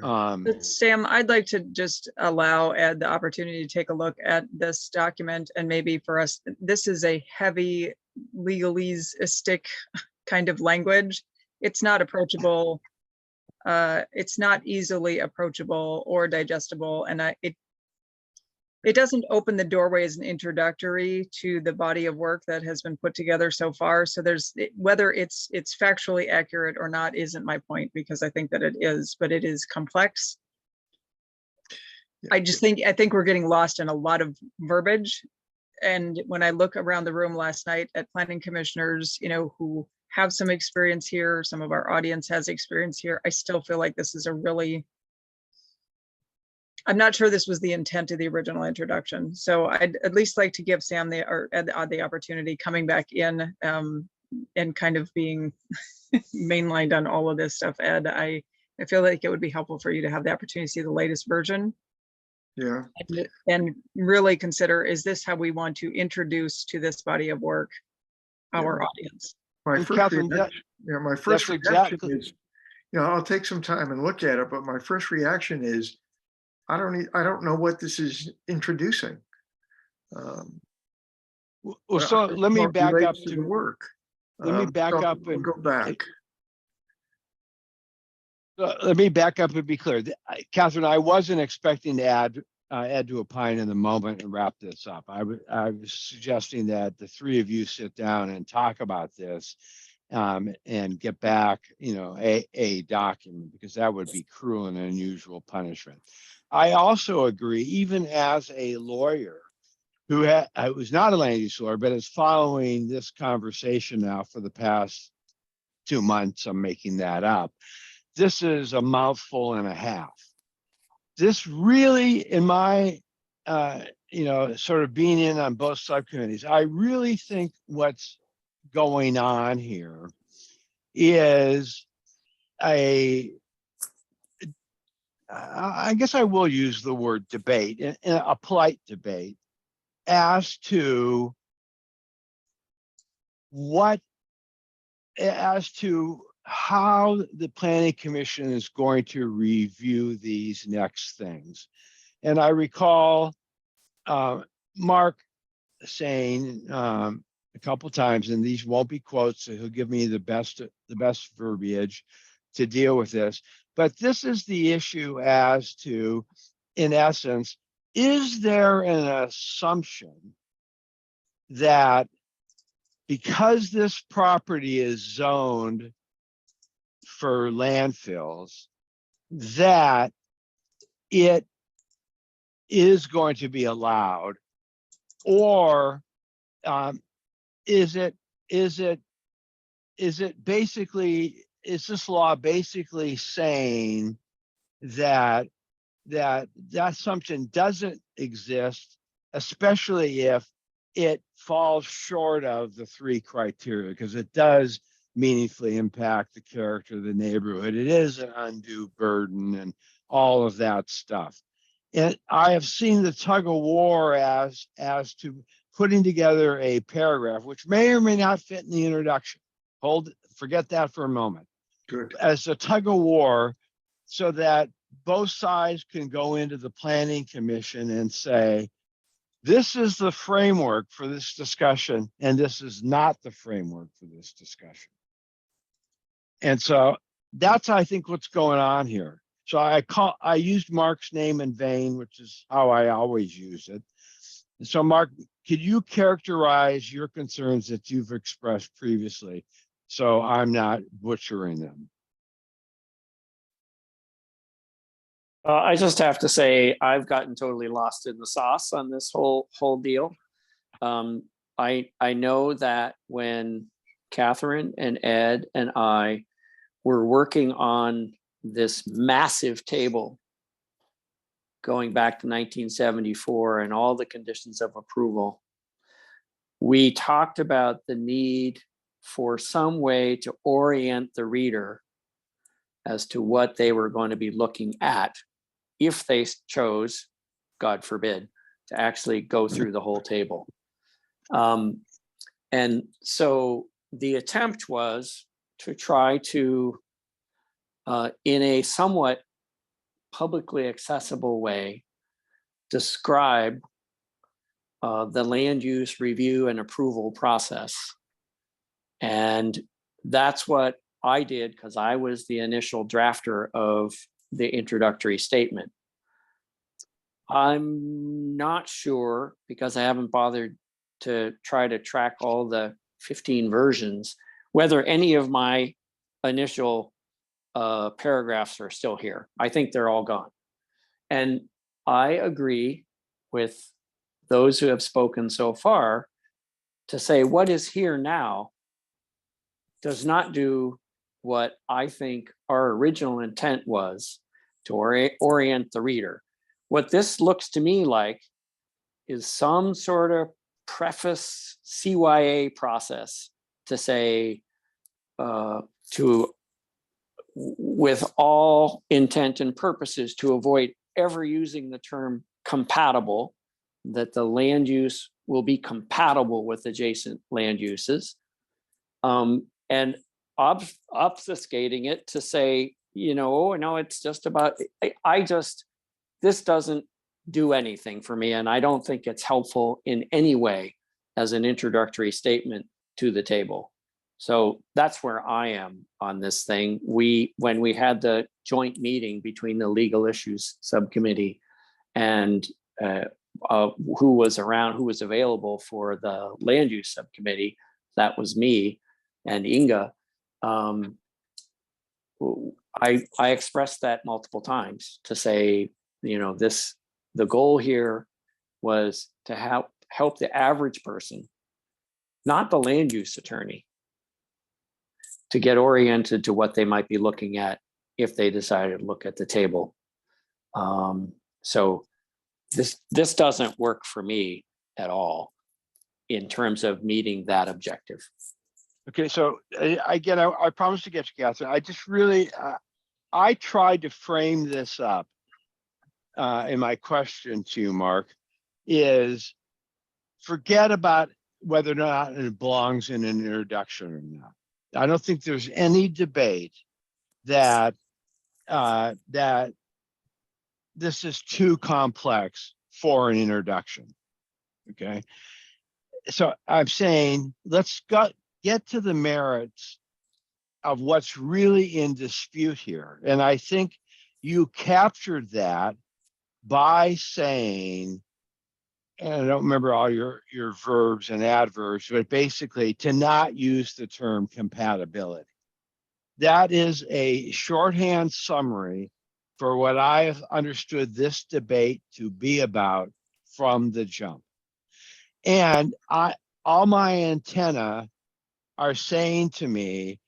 But Sam, I'd like to just allow Ed the opportunity to take a look at this document, and maybe for us, this is a heavy legalistic kind of language. It's not approachable. It's not easily approachable or digestible, and it doesn't open the doorway as an introductory to the body of work that has been put together so far. So there's, whether it's factually accurate or not isn't my point, because I think that it is, but it is complex. I think we're getting lost in a lot of verbiage. And when I look around the room last night at planning commissioners, you know, who have some experience here, some of our audience has experience here, I still feel like this is a really, I'm not sure this was the intent of the original introduction. So I'd at least like to give Sam the opportunity coming back in and kind of being mainlined on all of this stuff. Ed, I feel like it would be helpful for you to have the opportunity to see the latest version. Yeah. And really consider, is this how we want to introduce to this body of work our audience? My And first Catherine, reaction, my first reaction exactly is, you know, I'll take some time and look at it, but my first reaction is, I don't know what this is introducing. well, so let me back up to the work. Let me back up and go back. Let me back up and be clear. Catherine, I wasn't expecting to add to opine in the moment and wrap this up. I was suggesting that the three of you sit down and talk about this and get back, you know, a document, because that would be cruel and unusual punishment. I also agree, even as a lawyer who was not a land use lawyer, but is following this conversation now for the past 2 months, I'm making that up. This is a mouthful and a half. This really, in my, you know, sort of being in on both subcommittees, I really think what's going on here is I guess I will use the word debate, a polite debate, as to how the planning commission is going to review these next things. And I recall Mark saying a couple times, and these won't be quotes, so he'll give me the best verbiage to deal with this. But this is the issue as to, in essence, is there an assumption that because this property is zoned for landfills, that it is going to be allowed, or is this law basically saying that assumption doesn't exist, especially if it falls short of the 3 criteria, because it does meaningfully impact the character of the neighborhood. It is an undue burden and all of that stuff. And I have seen the tug of war as to putting together a paragraph, which may or may not fit in the introduction. Forget that for a moment. Good. As a tug of war, so that both sides can go into the planning commission and say, this is the framework for this discussion, and this is not the framework for this discussion. And so that's, I think, what's going on here. So I used Mark's name in vain, which is how I always use it. And so Mark, could you characterize your concerns that you've expressed previously, so I'm not butchering them? I just have to say, I've gotten totally lost in the sauce on this whole deal. I know that when Catherine and Ed and I were working on this massive table going back to 1974 and all the conditions of approval, we talked about the need for some way to orient the reader as to what they were going to be looking at if they chose, God forbid, to actually go through the whole table. And so the attempt was to try to, in a somewhat publicly accessible way, describe the land use review and approval process. And that's what I did, because I was the initial drafter of the introductory statement. I'm not sure, because I haven't bothered to try to track all the 15 versions, whether any of my initial paragraphs are still here. I think they're all gone. And I agree with those who have spoken so far to say what is here now does not do what I think our original intent was, to orient the reader. What this looks to me like is some sort of preface CYA process to say, with all intent and purposes, to avoid ever using the term compatible, that the land use will be compatible with adjacent land uses, and obfuscating it to say, oh, no, it's just about, this doesn't do anything for me, and I don't think it's helpful in any way as an introductory statement to the table. So that's where I am on this thing. When we had the joint meeting between the Legal Issues Subcommittee and who was available for the Land Use Subcommittee, that was me and Inga. I expressed that multiple times to say, the goal here was to help the average person, not the land use attorney, to get oriented to what they might be looking at if they decided to look at the table. So this doesn't work for me at all in terms of meeting that objective. Okay, so again, I promise to get you, Catherine. I just really, I tried to frame this up in my question to you, Mark, is forget about whether or not it belongs in an introduction or not. I don't think there's any debate that that this is too complex for an introduction. Okay, so I'm saying let's get to the merits of what's really in dispute here, and I think you captured that by saying, and I don't remember all your verbs and adverbs, but basically to not use the term compatibility. That is a shorthand summary for what I have understood this debate to be about from the jump. And all my antenna are saying to me,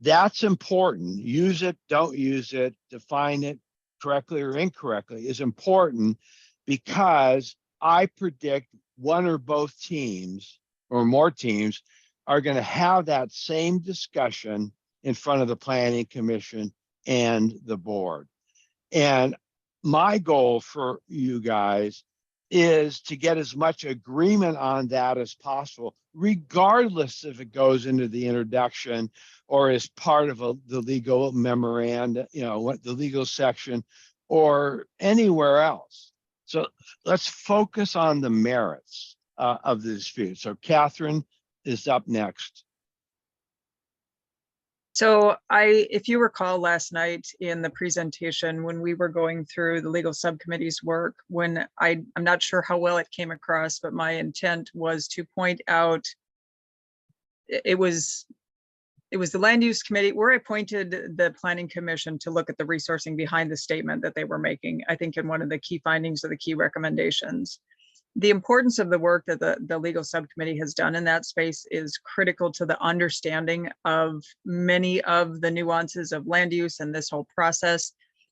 that's important. Use it, don't use it, define it correctly or incorrectly is important, because I predict one or both teams or more teams are going to have that same discussion in front of the Planning Commission and the board. And my goal for you guys is to get as much agreement on that as possible, regardless if it goes into the introduction or as part of the legal memoranda, what the legal section or anywhere else. So let's focus on the merits of the dispute. So Catherine is up next. So if you recall last night in the presentation, when we were going through the legal subcommittee's work, when I'm not sure how well it came across, but my intent was to point out, it was it was the land use committee. We're appointed the planning commission to look at the resourcing behind the statement that they were making, I think in one of the key findings or the key recommendations. The importance of the work that the legal subcommittee has done in that space is critical to the understanding of many of the nuances of land use and this whole process.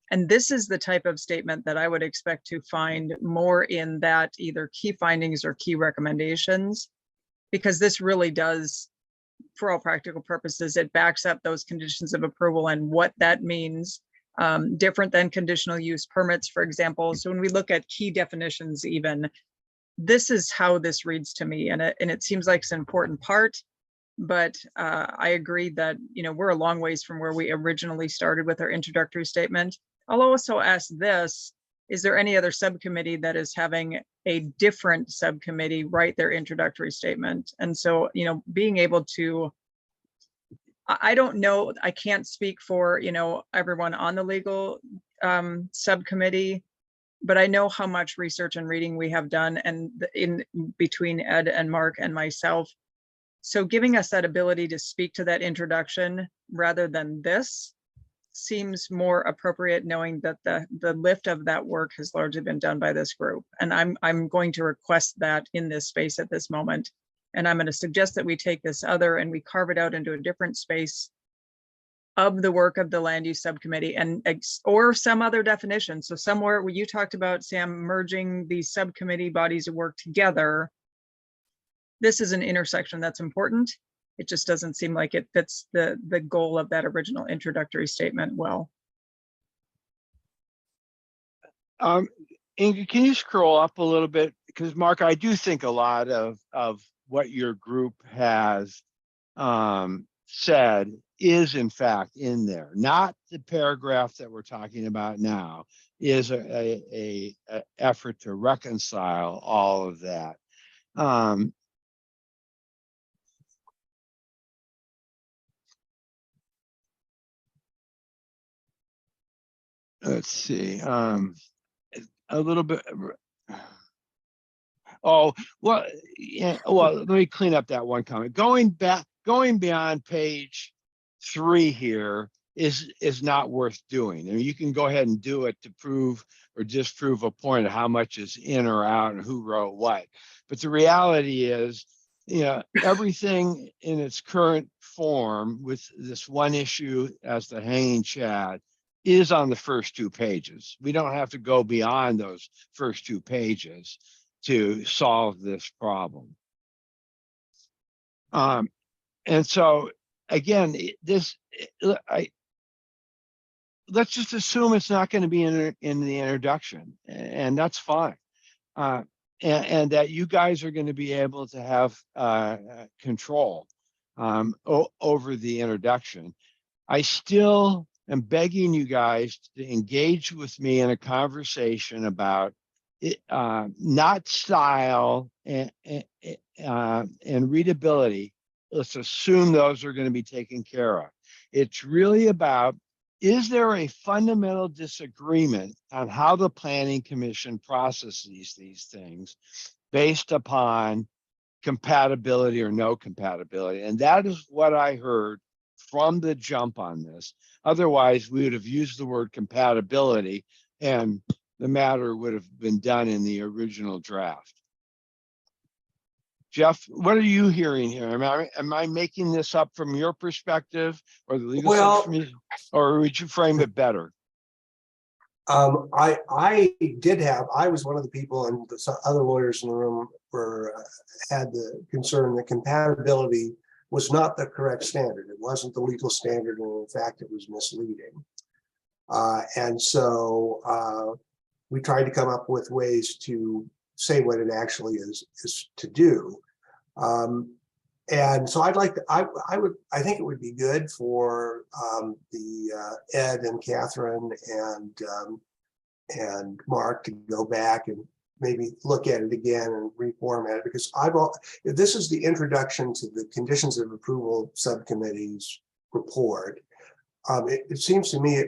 And this is the type of statement that I would expect to find more in that either key findings or key recommendations, because this really does, for all practical purposes, it backs up those conditions of approval and what that means, different than conditional use permits, for example. So when we look at key definitions even, this is how this reads to me, and it seems like it's an important part, but I agree that, you know, we're a long ways from where we originally started with our introductory statement. I'll also ask this, is there any other subcommittee that is having a different subcommittee write their introductory statement? And so, you know, being able to, I don't know, I can't speak for, you know, everyone on the legal subcommittee, but I know how much research and reading we have done, and in between Ed and Mark and myself. So giving us that ability to speak to that introduction rather than this seems more appropriate, knowing that the lift of that work has largely been done by this group. And I'm going to request that in this space at this moment. And I'm going to suggest that we take this other and we carve it out into a different space of the work of the land use subcommittee, and or some other definition. So somewhere where you talked about, Sam, merging these subcommittee bodies of work together, this is an intersection that's important. It just doesn't seem like it fits the goal of that original introductory statement well. Inga, can you scroll up a little bit? Because Mark, I do think a lot of what your group has said is in fact in there. Not the paragraph that we're talking about now, is a effort to reconcile all of that. Let's see, a little bit. Oh, well, yeah, well, let me clean up that one comment. Going beyond page 3 here is not worth doing. I mean, you can go ahead and do it to prove or disprove a point of how much is in or out and who wrote what. But the reality is, you know, everything in its current form with this one issue as the hanging chad is on the first 2 pages. We don't have to go beyond those first 2 pages to solve this problem. And so again, let's just assume it's not going to be in the introduction, and that's fine. And that you guys are going to be able to have control over the introduction. I still am begging you guys to engage with me in a conversation about it, not style and readability. Let's assume those are going to be taken care of. It's really about, is there a fundamental disagreement on how the Planning Commission processes these things based upon compatibility or no compatibility? And that is what I heard from the jump on this. Otherwise, we would have used the word compatibility and the matter would have been done in the original draft. Jeff, what are you hearing here? Am I making this up from your perspective, or the legal subcommittee, or would you frame it better? I was one of the people, and some other lawyers in the room had the concern that compatibility was not the correct standard. It wasn't the legal standard, and in fact, it was misleading. And so we tried to come up with ways to say what it actually is to do. And so I'd like to, I think it would be good for the Ed and Catherine and Mark to go back and maybe look at it again and reformat it, because this is the introduction to the Conditions of Approval Subcommittee's report. It seems to me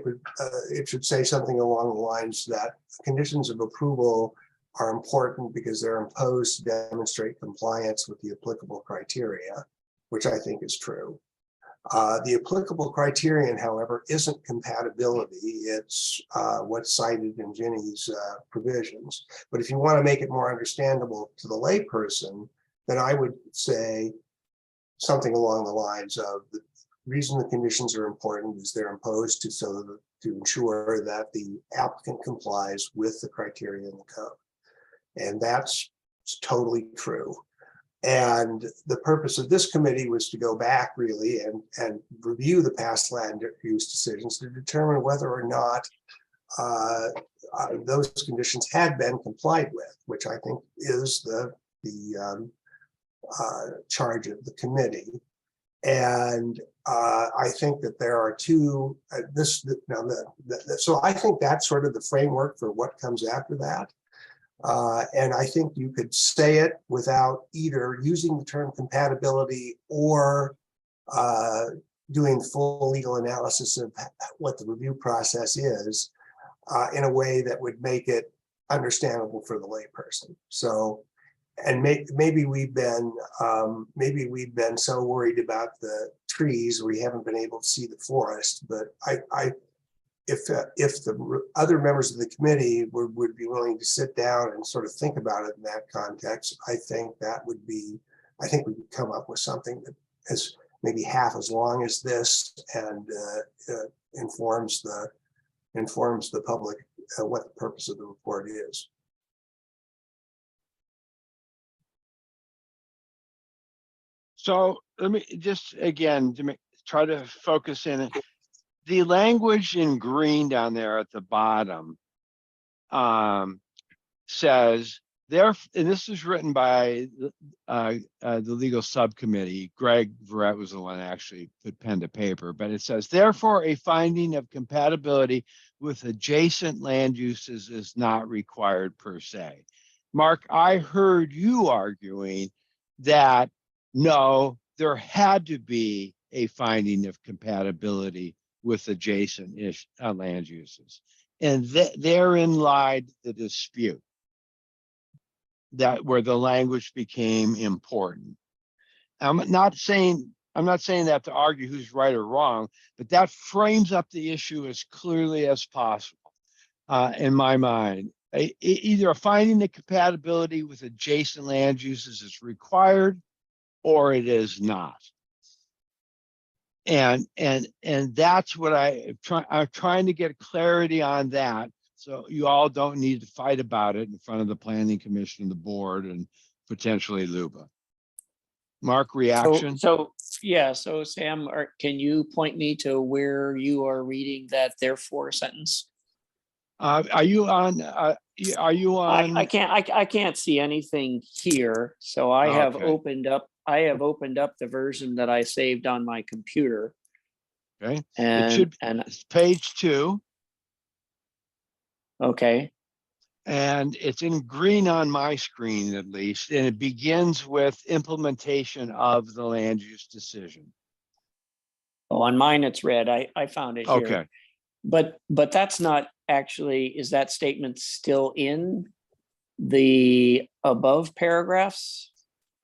it should say something along the lines that conditions of approval are important because they're imposed to demonstrate compliance with the applicable criteria, which I think is true. The applicable criterion, however, isn't compatibility. It's what's cited in Ginny's provisions. But if you want to make it more understandable to the layperson, then I would say something along the lines of the reason the conditions are important is they're imposed to ensure that the applicant complies with the criteria in the code. And that's totally true. And the purpose of this committee was to go back really and review the past land use decisions to determine whether or not those conditions had been complied with, which I think is the charge of the committee. And I think that there are two, so I think that's sort of the framework for what comes after that. And I think you could say it without either using the term compatibility or doing full legal analysis of what the review process is in a way that would make it understandable for the layperson. So, and maybe we've been so worried about the trees we haven't been able to see the forest. But if the other members of the committee would be willing to sit down and sort of think about it in that context, I think we could come up with something that is maybe half as long as this and informs the public what the purpose of the report is. So let me just, again, try to focus in. The language in green down there at the bottom says, and this is written by the legal subcommittee. Greg Verrett was the one that actually put pen to paper, but it says, therefore, a finding of compatibility with adjacent land uses is not required per se. Mark, I heard you arguing that no, there had to be a finding of compatibility with adjacent land uses. And therein lied the dispute, that where the language became important. I'm not saying that to argue who's right or wrong, but that frames up the issue as clearly as possible in my mind. Either a finding of compatibility with adjacent land uses is required or it is not. And that's what I'm trying to get clarity on that. So you all don't need to fight about it in front of the planning commission, the board, and potentially LUBA. Mark, reaction? So Sam, can you point me to where you are reading that therefore sentence? Are you on? I can't see anything here. So I have opened up the version that I saved on my computer. Okay. And it's page 2. Okay. And it's in green on my screen, at least. And it begins with implementation of the land use decision. Oh, on mine, it's red. I found it here. Okay. But that's not actually, is that statement still in the above paragraphs?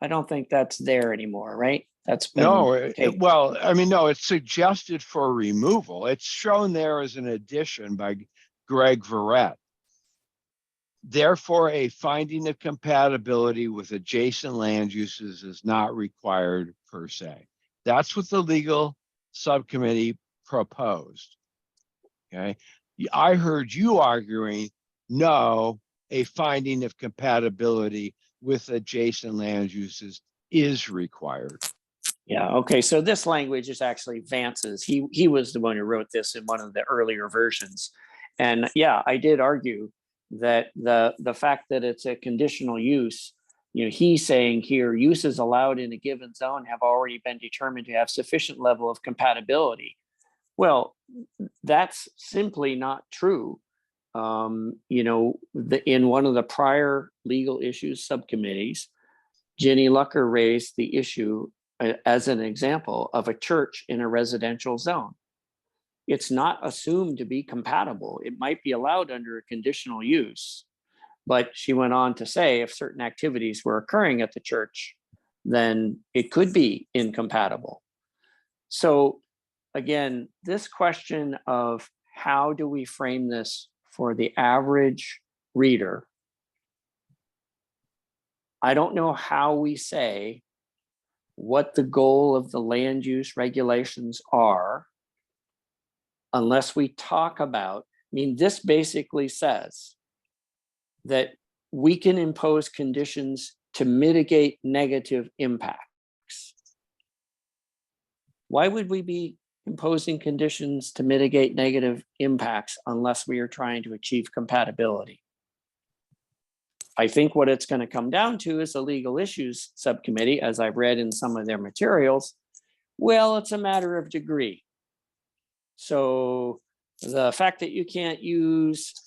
I don't think that's there anymore, right? That's been well, I mean, no, it's suggested for removal. It's shown there as an addition by Greg Verrett. Therefore, a finding of compatibility with adjacent land uses is not required per se. That's what the legal subcommittee proposed. Okay. I heard you arguing, no, a finding of compatibility with adjacent land uses is required. Yeah. Okay. So this language is actually Vance's. He was the one who wrote this in one of the earlier versions. And yeah, I did argue that the fact that it's a conditional use, he's saying here, uses allowed in a given zone have already been determined to have sufficient level of compatibility. Well, that's simply not true. In one of the prior legal issues subcommittees, Ginny Lucker raised the issue as an example of a church in a residential zone. It's not assumed to be compatible. It might be allowed under a conditional use, but she went on to say if certain activities were occurring at the church, then it could be incompatible. So again, this question of how do we frame this for the average reader? I don't know how we say what the goal of the land use regulations are unless we talk about, I mean, this basically says that we can impose conditions to mitigate negative impacts. Why would we be imposing conditions to mitigate negative impacts unless we are trying to achieve compatibility? I think what it's going to come down to is the legal issues subcommittee, as I've read in some of their materials. Well, it's a matter of degree. So the fact that you can't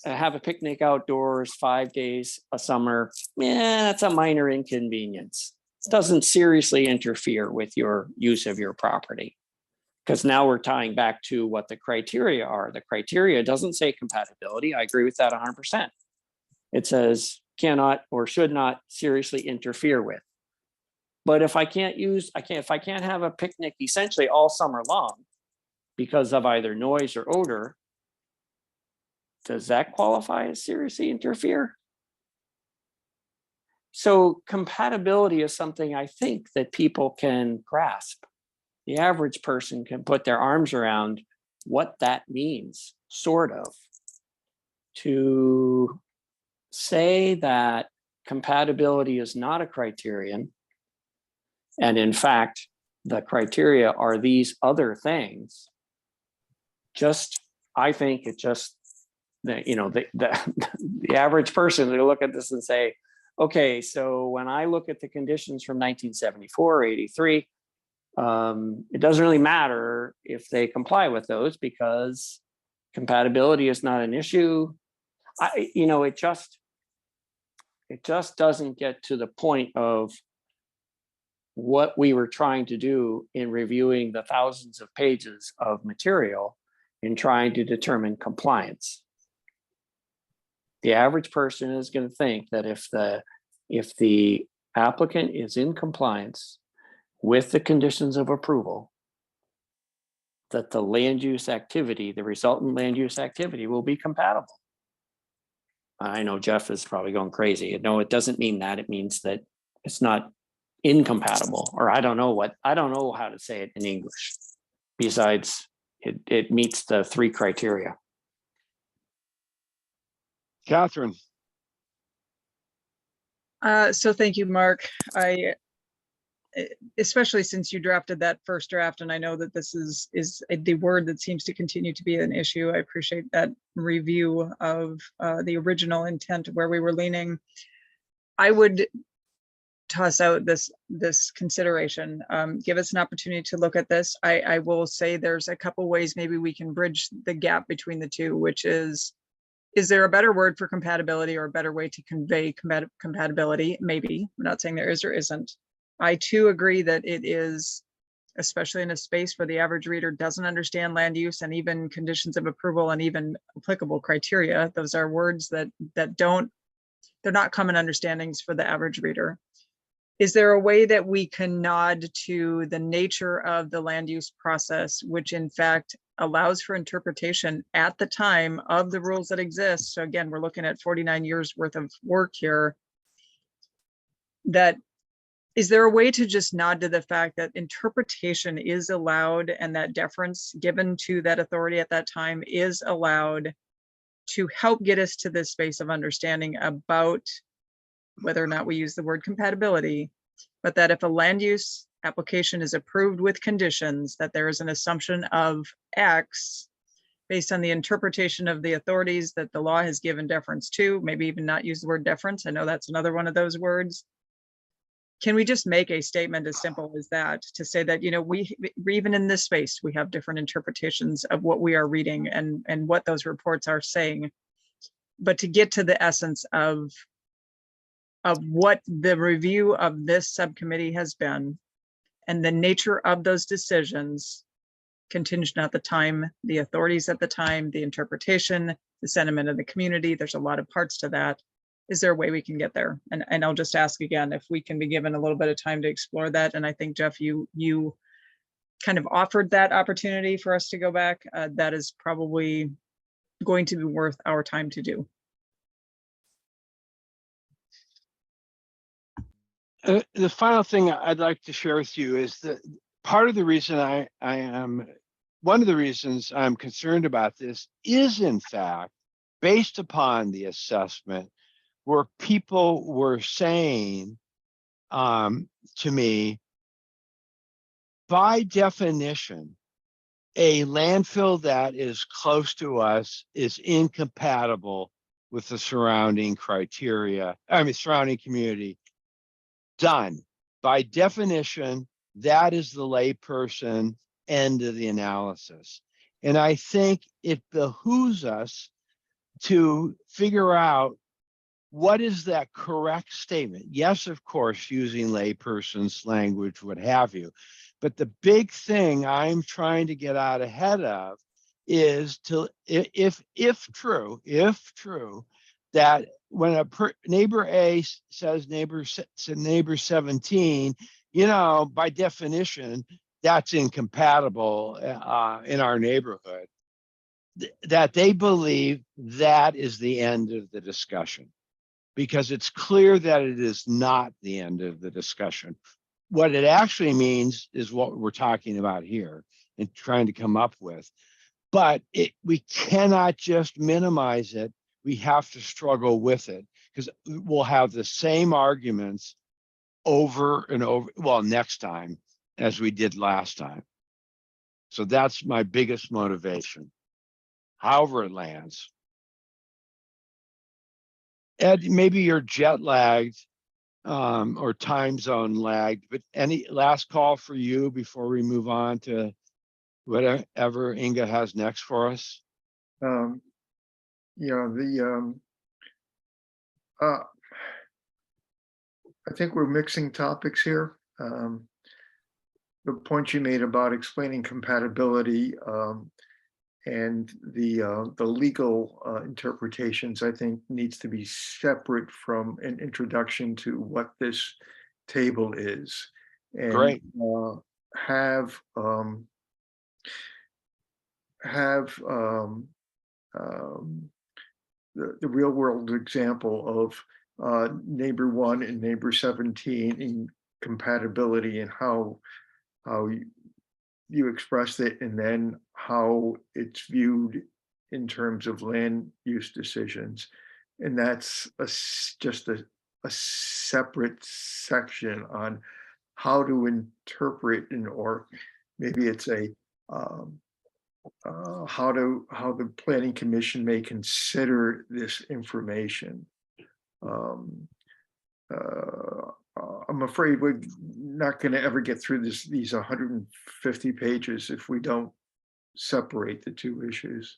have a picnic outdoors 5 days a summer, that's a minor inconvenience. It doesn't seriously interfere with your use of your property. Because now we're tying back to what the criteria are. The criteria doesn't say compatibility. I agree with that 100%. It says cannot or should not seriously interfere with. But if I can't have a picnic essentially all summer long because of either noise or odor, does that qualify as seriously interfere? So compatibility is something I think that people can grasp. The average person can put their arms around what that means, sort of. To say that compatibility is not a criterion, and in fact, the criteria are these other things, I think it just, the average person will look at this and say, okay, so when I look at the conditions from 1974 or 83, it doesn't really matter if they comply with those because compatibility is not an issue. It just doesn't get to the point of what we were trying to do in reviewing the thousands of pages of material in trying to determine compliance. The average person is going to think that if the applicant is in compliance with the conditions of approval, that the land use activity, the resultant land use activity will be compatible. I know Jeff is probably going crazy. No, it doesn't mean that. It means that it's not incompatible, or I don't know how to say it in English. Besides, it meets the 3 criteria. Catherine. So thank you, Mark. Especially since you drafted that first draft, and I know that this is the word that seems to continue to be an issue. I appreciate that review of the original intent where we were leaning. I would toss out this consideration. Give us an opportunity to look at this. I will say there's a couple ways maybe we can bridge the gap between the two, which is there a better word for compatibility or a better way to convey compatibility? Maybe. I'm not saying there is or isn't. I too agree that it is, especially in a space where the average reader doesn't understand land use and even conditions of approval and even applicable criteria. Those are words that they're not common understandings for the average reader. Is there a way that we can nod to the nature of the land use process, which in fact allows for interpretation at the time of the rules that exist? So again, we're looking at 49 years worth of work here. Is there a way to just nod to the fact that interpretation is allowed and that deference given to that authority at that time is allowed to help get us to this space of understanding about whether or not we use the word compatibility, but that if a land use application is approved with conditions, that there is an assumption of X based on the interpretation of the authorities that the law has given deference to, maybe even not use the word deference. I know that's another one of those words. Can we just make a statement as simple as that to say that, we even in this space, we have different interpretations of what we are reading and what those reports are saying, but to get to the essence of what the review of this subcommittee has been and the nature of those decisions contingent at the time, the authorities at the time, the interpretation, the sentiment of the community. There's a lot of parts to that. Is there a way we can get there? And I'll just ask again if we can be given a little bit of time to explore that. And I think, Jeff, you kind of offered that opportunity for us to go back, that is probably going to be worth our time to do. The final thing I'd like to share with you is that part of the reason one of the reasons I'm concerned about this is in fact based upon the assessment where people were saying to me, by definition, a landfill that is close to us is incompatible with the surrounding surrounding community. Done. By definition, that is the layperson end of the analysis. And I think it behooves us to figure out what is that correct statement. Yes, of course, using layperson's language, what have you. But the big thing I'm trying to get out ahead of is to, if true, that when neighbor A says neighbor 17, by definition, that's incompatible in our neighborhood, that they believe that is the end of the discussion, because it's clear that it is not the end of the discussion. What it actually means is what we're talking about here and trying to come up with. But we cannot just minimize it. We have to struggle with it, because we'll have the same arguments over and over, well, next time as we did last time. So that's my biggest motivation, however it lands. Ed, maybe you're jet lagged or time zone lagged, but any last call for you before we move on to whatever Inga has next for us? I think we're mixing topics here. The point you made about explaining compatibility and the legal interpretations, I think, needs to be separate from an introduction to what this table is. And Great. Have the real world example of neighbor 1 and neighbor 17 in compatibility, and how you expressed it, and then how it's viewed in terms of land use decisions. And that's just a separate section on how to interpret, or maybe it's a how the planning commission may consider this information. I'm afraid we're not going to ever get through these 150 pages if we don't separate the two issues.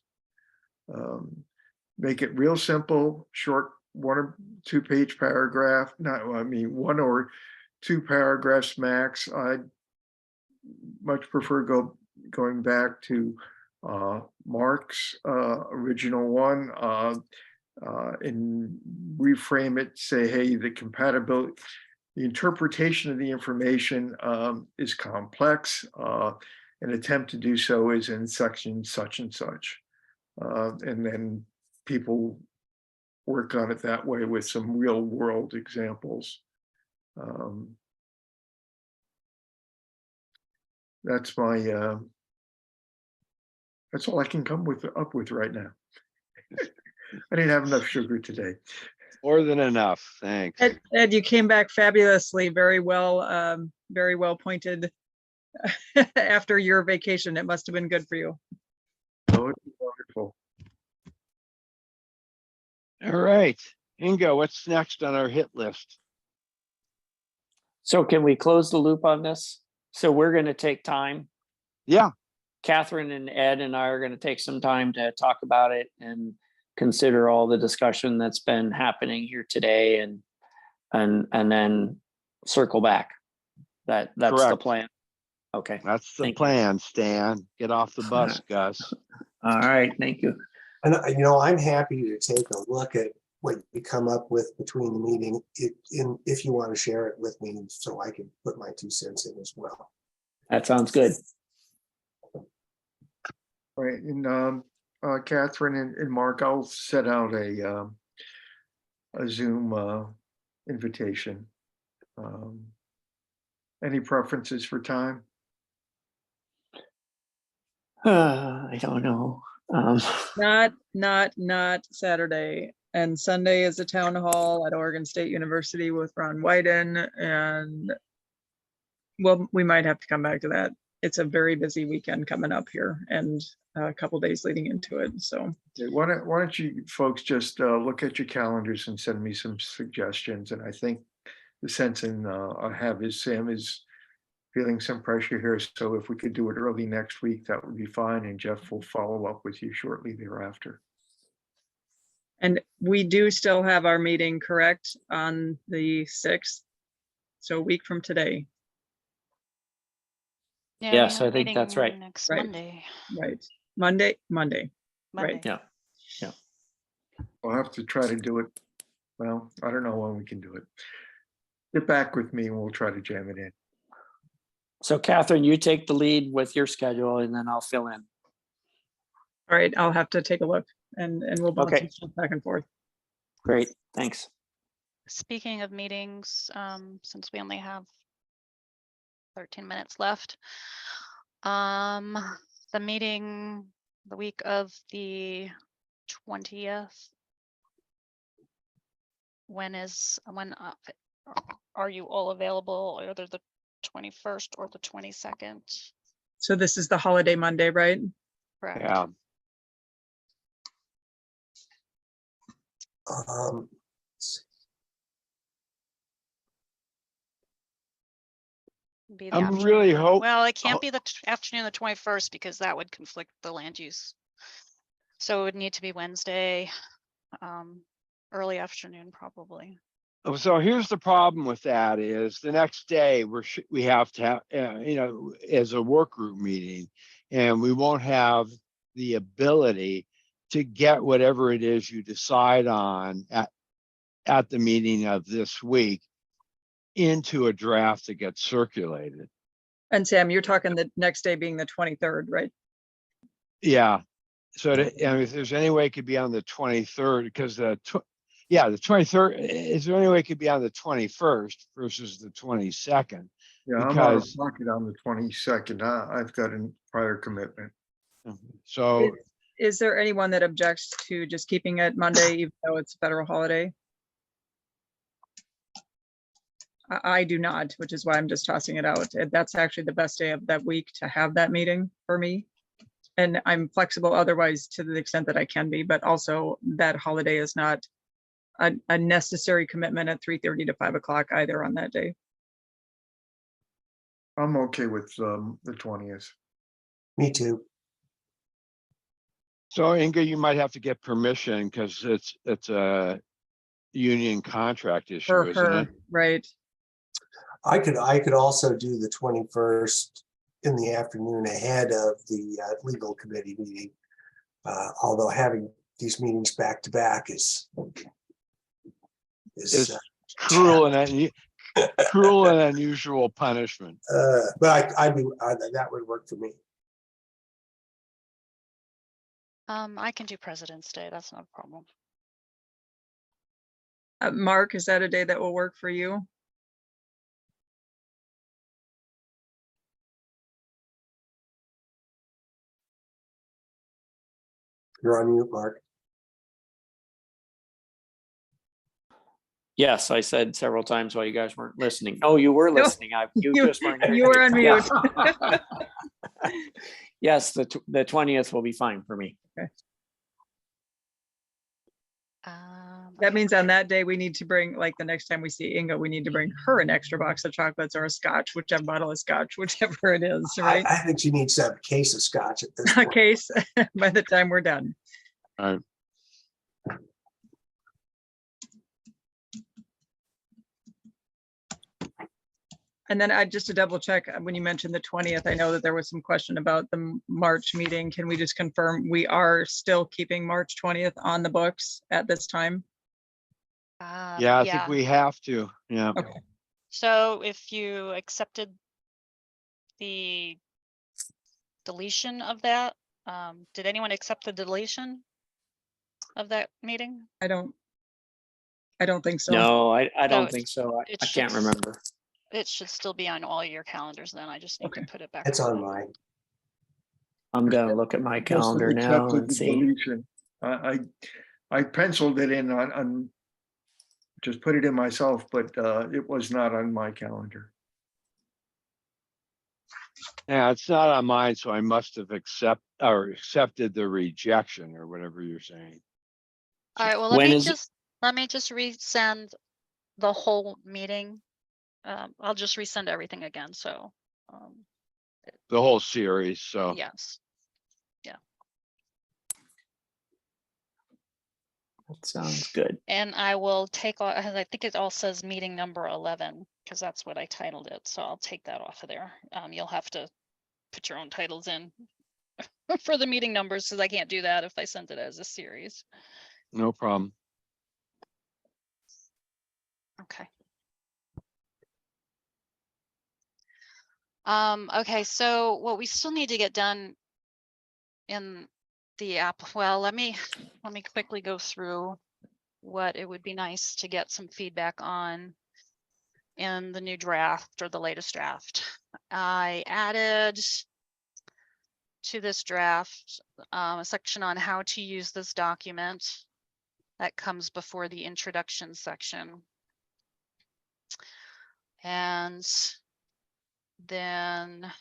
Make it real simple, short, 1 or 2 page paragraph. I mean 1 or 2 paragraphs max. I'd much prefer going back to Mark's original one and reframe it. Say, hey, the compatibility. The interpretation of the information is complex. An attempt to do so is in section such and such. And then people work on it that way with some real world examples. That's my, that's all I can come up with right now. I didn't have enough sugar today. More than enough, thanks. Ed, you came back fabulously, very well pointed after your vacation. It must have been good for you. Oh, it's wonderful. All right, Inga, what's next on our hit list? So can we close the loop on this? So we're going to take time. Yeah. Catherine and Ed and I are going to take some time to talk about it and consider all the discussion that's been happening here today, and then circle back. That's Correct. the plan. Okay. That's the Thank plan, Stan. Get off the bus, Gus. All right. Thank you. And I'm happy to take a look at what you come up with between the meeting, if you want to share it with me, so I can put my 2 cents in as well. That sounds good. Right, and Catherine and Mark, I'll set out a Zoom invitation. Any preferences for time? I don't know. Not Saturday. And Sunday is a town hall at Oregon State University with Ron Wyden. And well, we might have to come back to that. It's a very busy weekend coming up here and a couple days leading into it. So Okay, why don't you folks just look at your calendars and send me some suggestions? And I think the sense I have is Sam is feeling some pressure here. So if we could do it early next week, that would be fine. And Jeff will follow up with you shortly thereafter. and we do still have our meeting, correct, on the 6th. So a week from today, Yeah, we Yes, have I think that's meeting right. Next Right. Monday. right? Monday. Monday. Yeah. I'll have to try to do it. Well, I don't know when we can do it. Get back with me and we'll try to jam it in. So Catherine, you take the lead with your schedule and then I'll fill in. All right, I'll have to take a look and we'll bounce Okay. some stuff back and forth. Great, thanks. Speaking of meetings, since we only have 13 minutes left, the meeting the week of the 20th. When are you all available? Either the 21st or the 22nd? So this is the holiday Monday, right? Correct. Yeah. Be the I'm afternoon. really Well, it can't be the afternoon of the 21st because that would conflict the land use. So it would need to be Wednesday, early afternoon probably. So here's the problem with that is the next day we have to have, as a work group meeting, and we won't have the ability to get whatever it is you decide on at the meeting of this week into a draft that gets circulated. And Sam, you're talking the next day being the 23rd, right? Yeah. So if there's any way it could be on the 23rd, because the 23rd, is there any way it could be on the 21st versus the 22nd? Yeah, I'm out of Because pocket on the 22nd. I've got a prior commitment. so Is there anyone that objects to just keeping it Monday, even though it's a federal holiday? I do not, which is why I'm just tossing it out. That's actually the best day of that week to have that meeting for me. And I'm flexible otherwise to the extent that I can be, but also that holiday is not a necessary commitment at 3:30 to 5 o'clock either on that day. I'm okay with the 20th. Me too. So Inga, you might have to get permission because it's a union contract issue, For isn't her, it? right? I could also do the 21st in the afternoon ahead of the legal committee meeting. Although having these meetings back to back is It's cruel and unusual punishment. but that would work for me. I can do President's Day. That's not a problem. Mark, is that a day that will work for you? You're on mute, Mark. Yes, I said several times while you guys weren't listening. Oh, you were listening. You just weren't hearing You were on me. mute. Yeah. Yes, the 20th will be fine for me. That means on that day, we need to bring, like the next time we see Inga, we need to bring her an extra box of chocolates or a scotch, whichever bottle of scotch, whichever it is, right? I think she needs to have a case of scotch at this A point. case by the time we're done. All right. And then just to double check, when you mentioned the 20th, I know that there was some question about the March meeting. Can we just confirm we are still keeping March 20th on the books at this time? Yeah, I think we have to. Yeah. Okay. So if you accepted the deletion of that, Did anyone accept the deletion of that meeting? I don't think so. No, I don't So think so. it I should can't remember. It should still be on all your calendars then. I just need to Okay. put it back. It's on mine. I'm gonna look at my calendar Must have now accepted and the see. deletion. I penciled it in on, just put it in myself, but it was not on my calendar. Yeah, it's not on mine, so I must have accepted the rejection or whatever you're saying. All right, well, When is it? let me just resend the whole meeting. I'll just resend everything again, so, The whole series, so. yes. That sounds good. And I will take off, I think it all says meeting number 11, because that's what I titled it, so I'll take that off of there. You'll have to put your own titles in for the meeting numbers, because I can't do that if I send it as a series. No problem. Okay. Okay, so what we still need to get done in the app, well, let me quickly go through what it would be nice to get some feedback on in the new draft or the latest draft. I added to this draft a section on how to use this document that comes before the introduction section. And then,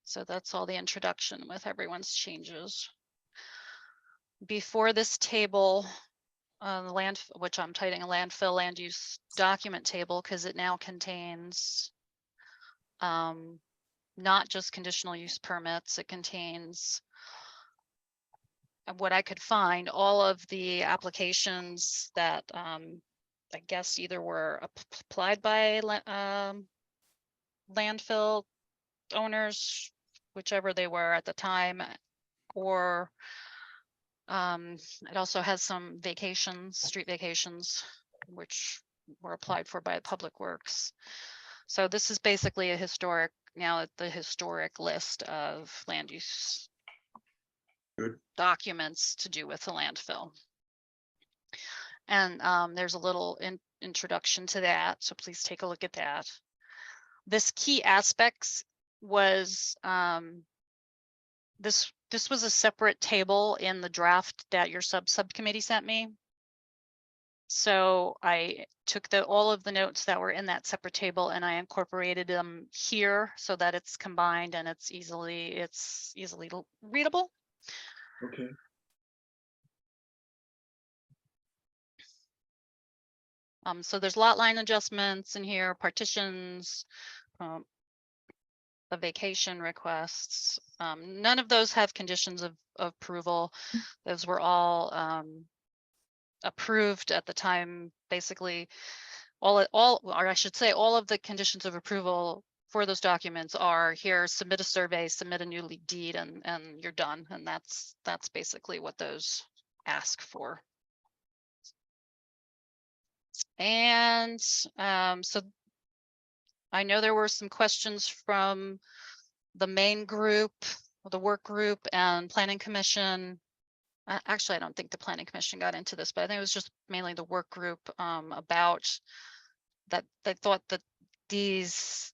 so that's all the introduction with everyone's changes. Before this table, the which I'm titling a landfill land use document table, because it now contains not just conditional use permits, it contains what I could find, all of the applications that I guess either were applied by landfill owners, whichever they were at the time, or it also has some vacations, street vacations, which were applied for by Public Works. So this is basically a historic, now the historic list of land use documents to do with the landfill. And there's a little introduction to that, so please take a look at that. This key aspects was this was a separate table in the draft that your subcommittee sent me. So I took all of the notes that were in that separate table and I incorporated them here so that it's combined and it's easily readable. Okay. So there's lot line adjustments in here, partitions, the vacation requests. None of those have conditions of approval. Those were all approved at the time. Basically, or I should say, all of the conditions of approval for those documents are here: submit a survey, submit a new deed, and you're done. And that's basically what those ask for. And so I know there were some questions from the main group, the work group, and planning commission. Actually, I don't think the planning commission got into this, but I think it was just mainly the work group about that. They thought that these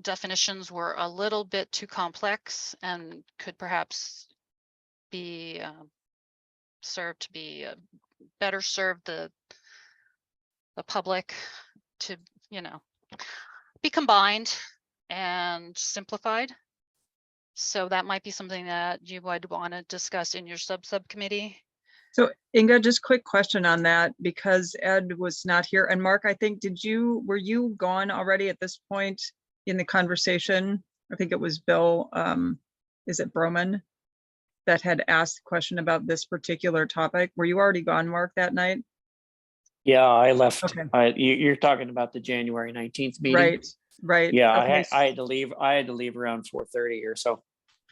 definitions were a little bit too complex and could perhaps be served to be better serve the public to, be combined and simplified. So that might be something that you would want to discuss in your subcommittee. So Inga, just quick question on that, because Ed was not here. And Mark, I think, were you gone already at this point in the conversation? I think it was Bill, is it Broman, that had asked a question about this particular topic. Were you already gone, Mark, that night? Yeah, I left. Okay. You're talking about the January 19th meeting? Right. Yeah, Okay. I had to leave. I had to leave around 4:30 or so.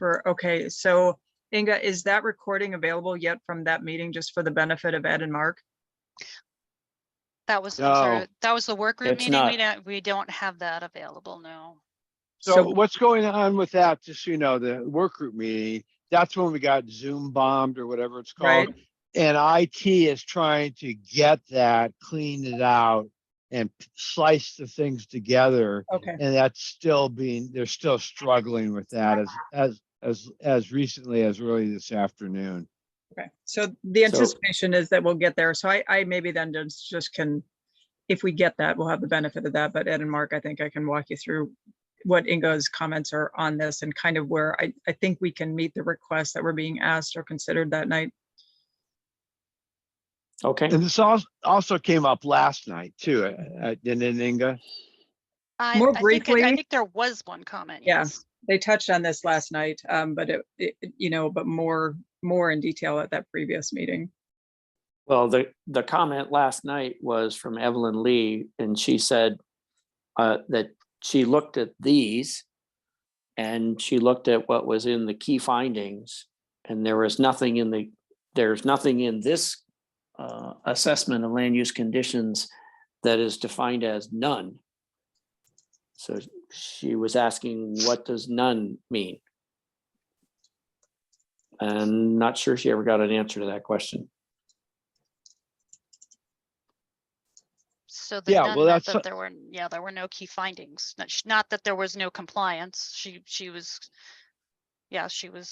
Okay, so Inga, is that recording available yet from that meeting, just for the benefit of Ed and Mark? That was, No. I'm sorry, that was the work group It's meeting. not. We don't have that available, no. So what's going on with that? Just so you know, the work group meeting, that's when we got Zoom bombed or whatever it's called. Right. And IT is trying to get that, clean it out and slice the things together. Okay. And that's still they're still struggling with that as recently as early this afternoon. Okay. So the So- anticipation is that we'll get there. So I maybe then just can, if we get that, we'll have the benefit of that. But Ed and Mark, I think I can walk you through what Inga's comments are on this and kind of where I think we can meet the requests that were being asked or considered that night. Okay. And this also came up last night too, didn't it, Inga? More I briefly. think there was one comment. Yeah. Yes. They touched on this last night, but but more in detail at that previous meeting. Well, the comment last night was from Evelyn Lee, and she said that she looked at these and she looked at what was in the key findings, and there's nothing in this assessment of land use conditions that is defined as none. So she was asking, what does none mean? And not sure she ever got an answer to that question. So the Yeah, none well, meant that's that there were no key findings. Not that there was no compliance. She was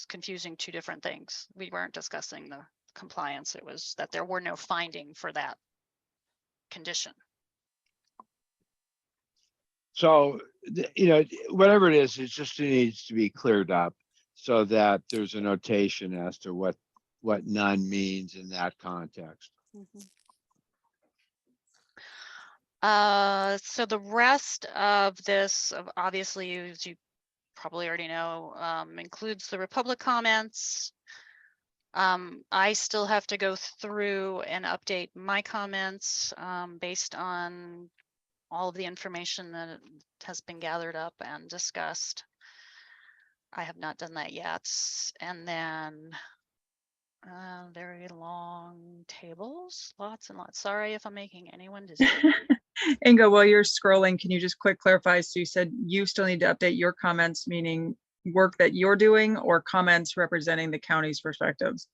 confusing two different things. We weren't discussing the compliance. It was that there were no finding for that condition. So, whatever it is, it needs to be cleared up so that there's a notation as to what none means in that context. So the rest of this, obviously, as you probably already know, includes the Republic comments. I still have to go through and update my comments based on all of the information that has been gathered up and discussed. I have not done that yet. And then very long tables, lots and lots. Sorry if I'm making anyone dizzy. Inga, while you're scrolling, can you just quick clarify? So you said you still need to update your comments, meaning work that you're doing, or comments representing the county's perspectives?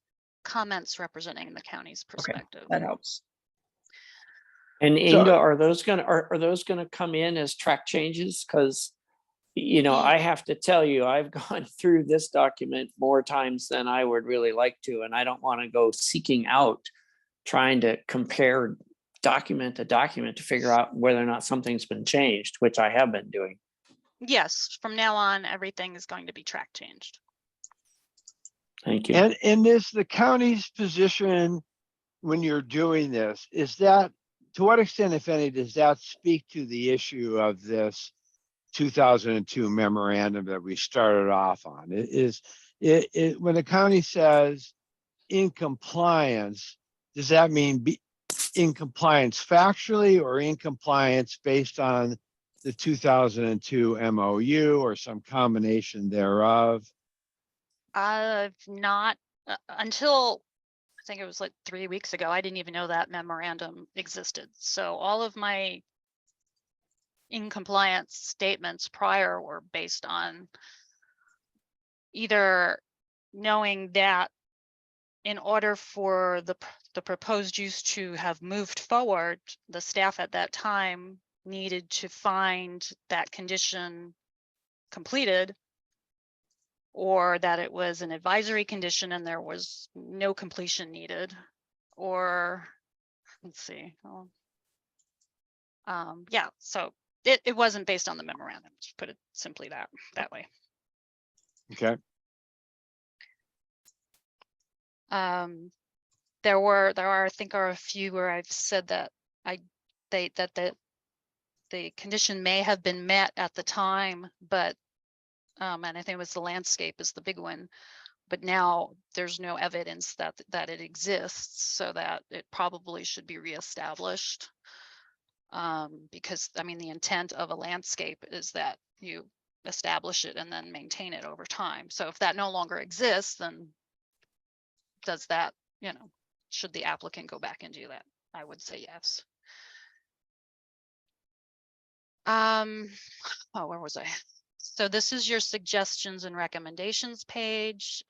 Comments representing the county's perspective. Okay, that helps. And Inga, are those gonna come in as track changes? Because I have to tell you, I've gone through this document more times than I would really like to, and I don't want to go seeking out trying to compare document to document to figure out whether or not something's been changed, which I have been doing. Yes, from now on, everything is going to be track changed. Thank you. And is the county's position when you're doing this, is that, to what extent, if any, does that speak to the issue of this 2002 memorandum that we started off on? When the county says in compliance, does that mean in compliance factually or in compliance based on the 2002 MOU or some combination thereof? I've not until I think it was like 3 weeks ago. I didn't even know that memorandum existed. So all of my in compliance statements prior were based on either knowing that in order for the proposed use to have moved forward, the staff at that time needed to find that condition completed, or that it was an advisory condition and there was no completion needed, or let's see. Yeah, so it wasn't based on the memorandum, to put it simply that way. Okay. There are, I think, a few where I've said that the condition may have been met at the time, but and I think it was the landscape is the big one, but now there's no evidence that it exists, so that it probably should be reestablished. Because I mean, the intent of a landscape is that you establish it and then maintain it over time. So if that no longer exists, then does that, should the applicant go back and do that? I would say yes. Oh, where was I? So this is your suggestions and recommendations page.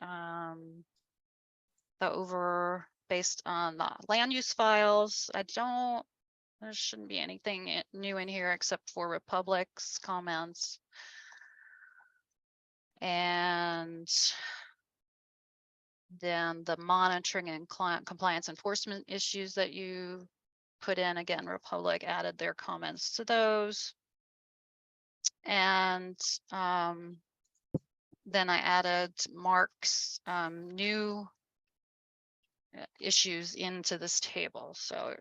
Based on the land use files. There shouldn't be anything new in here except for Republic's comments. And then the monitoring and client compliance enforcement issues that you put in, again, Republic added their comments to those. And then I added Mark's new issues into this table. So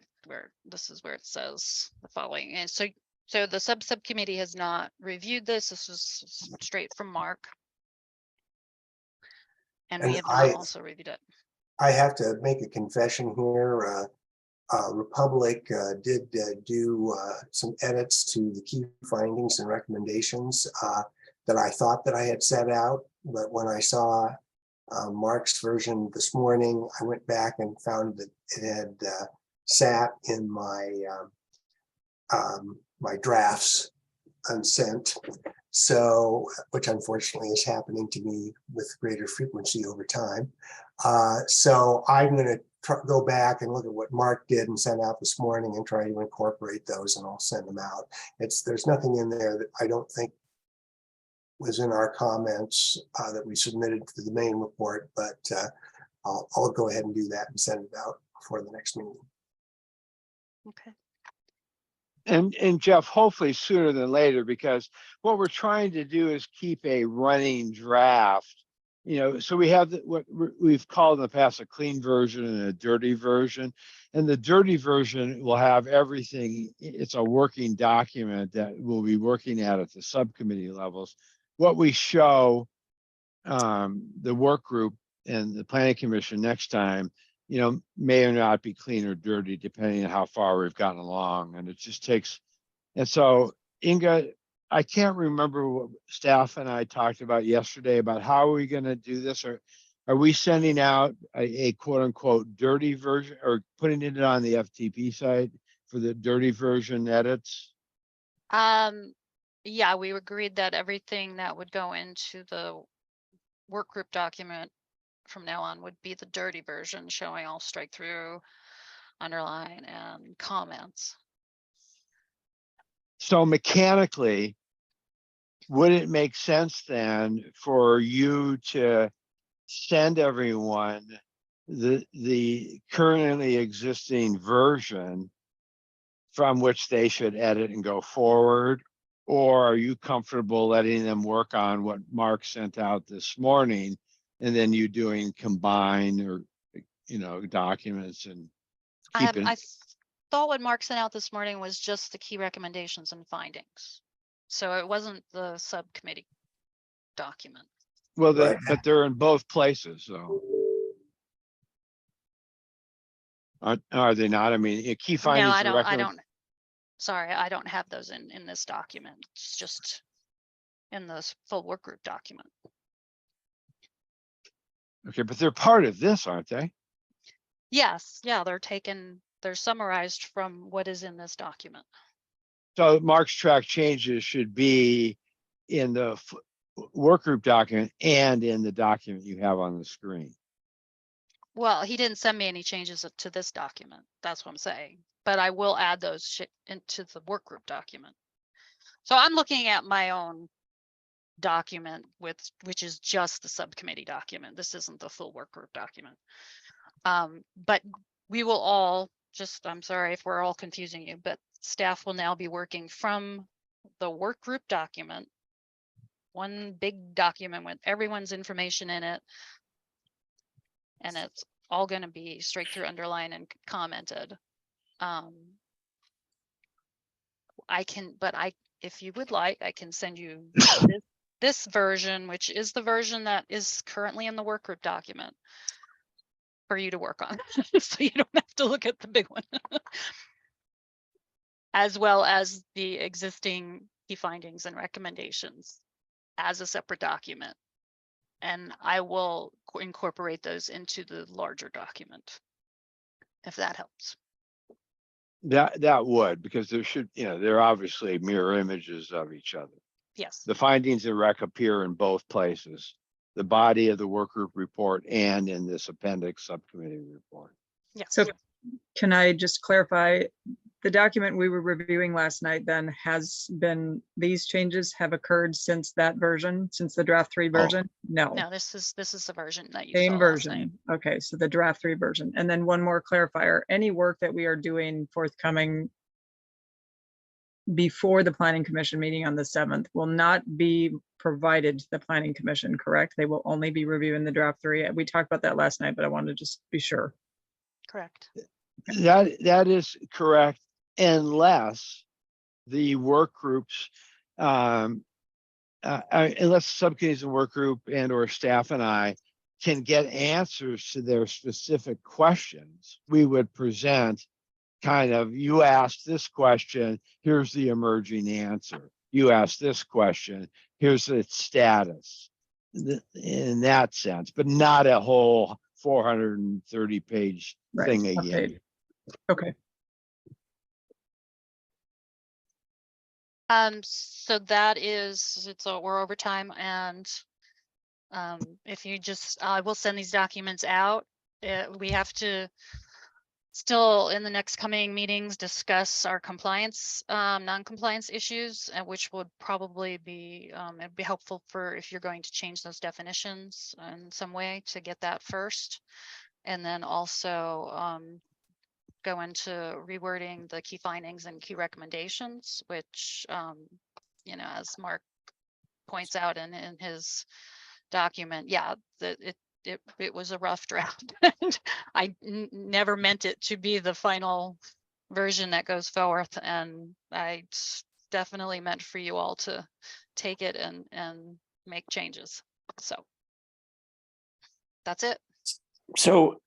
this is where it says the following. And so the subcommittee has not reviewed this. This was straight from Mark. And we And have not also reviewed it. I have to make a confession here. Republic did do some edits to the key findings and recommendations that I thought that I had set out, but when I saw Mark's version this morning, I went back and found that it had sat in my my drafts unsent. So, which unfortunately is happening to me with greater frequency over time. So I'm going to go back and look at what Mark did and sent out this morning and try to incorporate those, and I'll send them out. There's nothing in there that I don't think was in our comments that we submitted to the main report, but I'll go ahead and do that and send it out before the next meeting. Okay. And Jeff, hopefully sooner than later, because what we're trying to do is keep a running draft. So we have what we've called in the past a clean version and a dirty version. And the dirty version will have everything. It's a working document that we'll be working at the subcommittee levels. What we show the work group and the planning commission next time, may or not be clean or dirty, depending on how far we've gotten along. And it just takes, and so Inga, I can't remember what staff and I talked about yesterday about how are we going to do this, or are we sending out a quote unquote dirty version or putting it on the FTP site for the dirty version edits? Yeah, we agreed that everything that would go into the work group document from now on would be the dirty version, showing all strike through, underline, and comments. So mechanically, would it make sense then for you to send everyone the currently existing version from which they should edit and go forward? Or are you comfortable letting them work on what Mark sent out this morning and then you doing combine or, documents and keeping? I thought what Mark sent out this morning was just the key recommendations and findings. So it wasn't the subcommittee document. Well, Right. but they're in both places, so. Are they not? I mean, key findings. No, I don't. Sorry, I don't have those in this document. It's just in the full work group document. Okay, but they're part of this, aren't they? Yes, yeah, they're summarized from what is in this document. So Mark's track changes should be in the work group document and in the document you have on the screen. Well, he didn't send me any changes to this document. That's what I'm saying. But I will add those into the work group document. So I'm looking at my own document which is just the subcommittee document. This isn't the full work group document. But we will all I'm sorry if we're all confusing you, but staff will now be working from the work group document, one big document with everyone's information in it. And it's all going to be straight through underlined and commented. If you would like, I can send you this version, which is the version that is currently in the work group document for you to work on. So you don't have to look at the big one. As well as the existing key findings and recommendations as a separate document. And I will incorporate those into the larger document, if that helps. That would, because there should, they're obviously mirror images of each other. Yes. The findings and rec appear in both places, the body of the work group report and in this appendix subcommittee report. Yes. So can I just clarify, the document we were reviewing last night then has been, these changes have occurred since that version, since the draft 3 version? No. No, this is the version that you Same saw last night. version. Okay, so the draft 3 version. And then one more clarifier, any work that we are doing forthcoming before the planning commission meeting on the 7th will not be provided to the planning commission, correct? They will only be reviewing the draft 3. We talked about that last night, but I wanted to just be sure. Correct. That is correct, unless the work groups, unless subcommittees and work group and or staff and I can get answers to their specific questions, we would present kind of, you asked this question, here's the emerging answer. You asked this question, here's its status. In that sense, but not a whole 430 page Right, thing again. Okay. So that is, we're over time, and if you just, I will send these documents out. We have to still in the next coming meetings discuss our compliance, non-compliance issues, which would probably be, it'd be helpful for if you're going to change those definitions in some way to get that first. And then also go into rewording the key findings and key recommendations, which, you know, as Mark points out in his document, yeah, it was a rough draft. I never meant it to be the final version that goes forth, and I definitely meant for you all to take it and make changes. So that's it. So,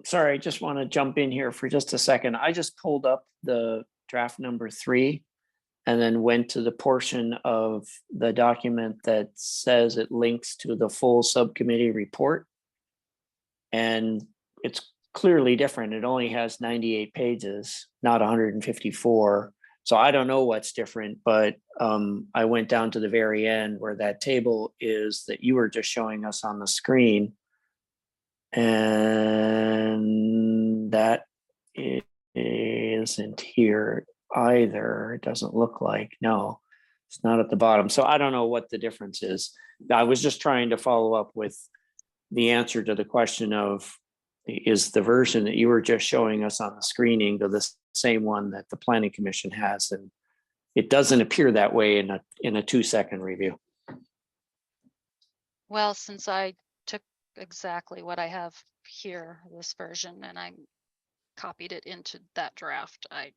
sorry, I just want to jump in here for just a second. I just pulled up the draft number 3 and then went to the portion of the document that says it links to the full subcommittee report. And it's clearly different. It only has 98 pages, not 154. So I don't know what's different, but I went down to the very end where that table is that you were just showing us on the screen. And that isn't here either. It doesn't look like, no, it's not at the bottom. So I don't know what the difference is. I was just trying to follow up with the answer to the question of, is the version that you were just showing us on the screening to the same one that the planning commission has? And it doesn't appear that way in a 2-second review. Well, since I took exactly what I have here, this version, and I copied it into that draft, I'm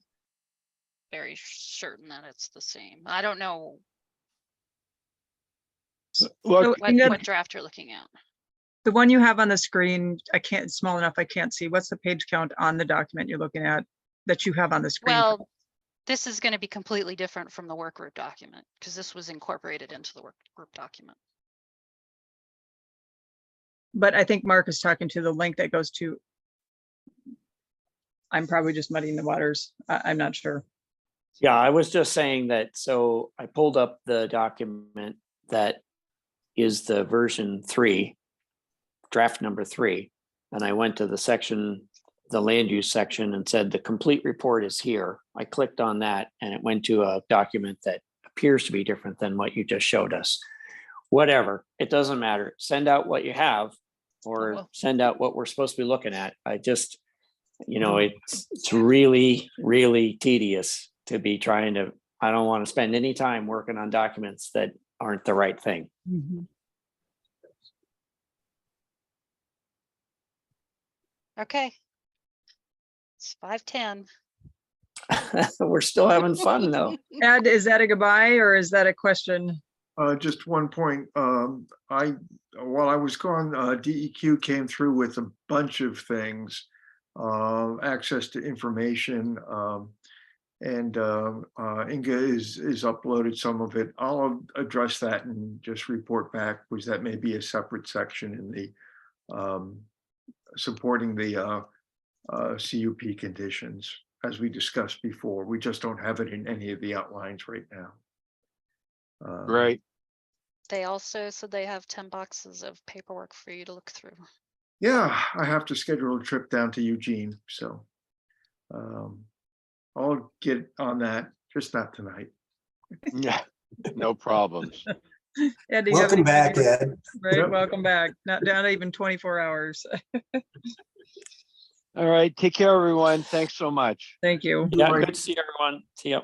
very certain that it's the same. I don't know Look, what draft you're looking at. The one you have on the screen, it's small enough, I can't see. What's the page count on the document you're looking at that you have on the screen? Well, this is going to be completely different from the work group document because this was incorporated into the work group document. But I think Mark is talking to the link that goes to, I'm probably just muddying the waters. I'm not sure. Yeah, I was just saying that. So I pulled up the document that is the version 3, draft number 3, and I went to the section, the land use section, and said the complete report is here. I clicked on that and it went to a document that appears to be different than what you just showed us. Whatever, it doesn't matter. Send out what you have, or send out what we're supposed to be looking at. I just, you know, it's really, really tedious to be trying to, I don't want to spend any time working on documents that aren't the right thing. Mhm. Okay. It's 5:10. We're still having fun though. Ed, is that a goodbye or is that a question? Just one point. While I was gone, DEQ came through with a bunch of things, access to information, and Inga is uploaded some of it. I'll address that and just report back, because that may be a separate section in the supporting the CUP conditions, as we discussed before. We just don't have it in any of the outlines right now. Right. They also said they have 10 boxes of paperwork for you to look through. Yeah, I have to schedule a trip down to Eugene, so I'll get on that, just not tonight. Yeah, no problems. Ed, do you have Welcome any back, further- Ed. Right, Yep. welcome back. Not even 24 hours. All right, take care, everyone. Thanks so much. Thank you. Yeah, Right. good to see everyone. See ya.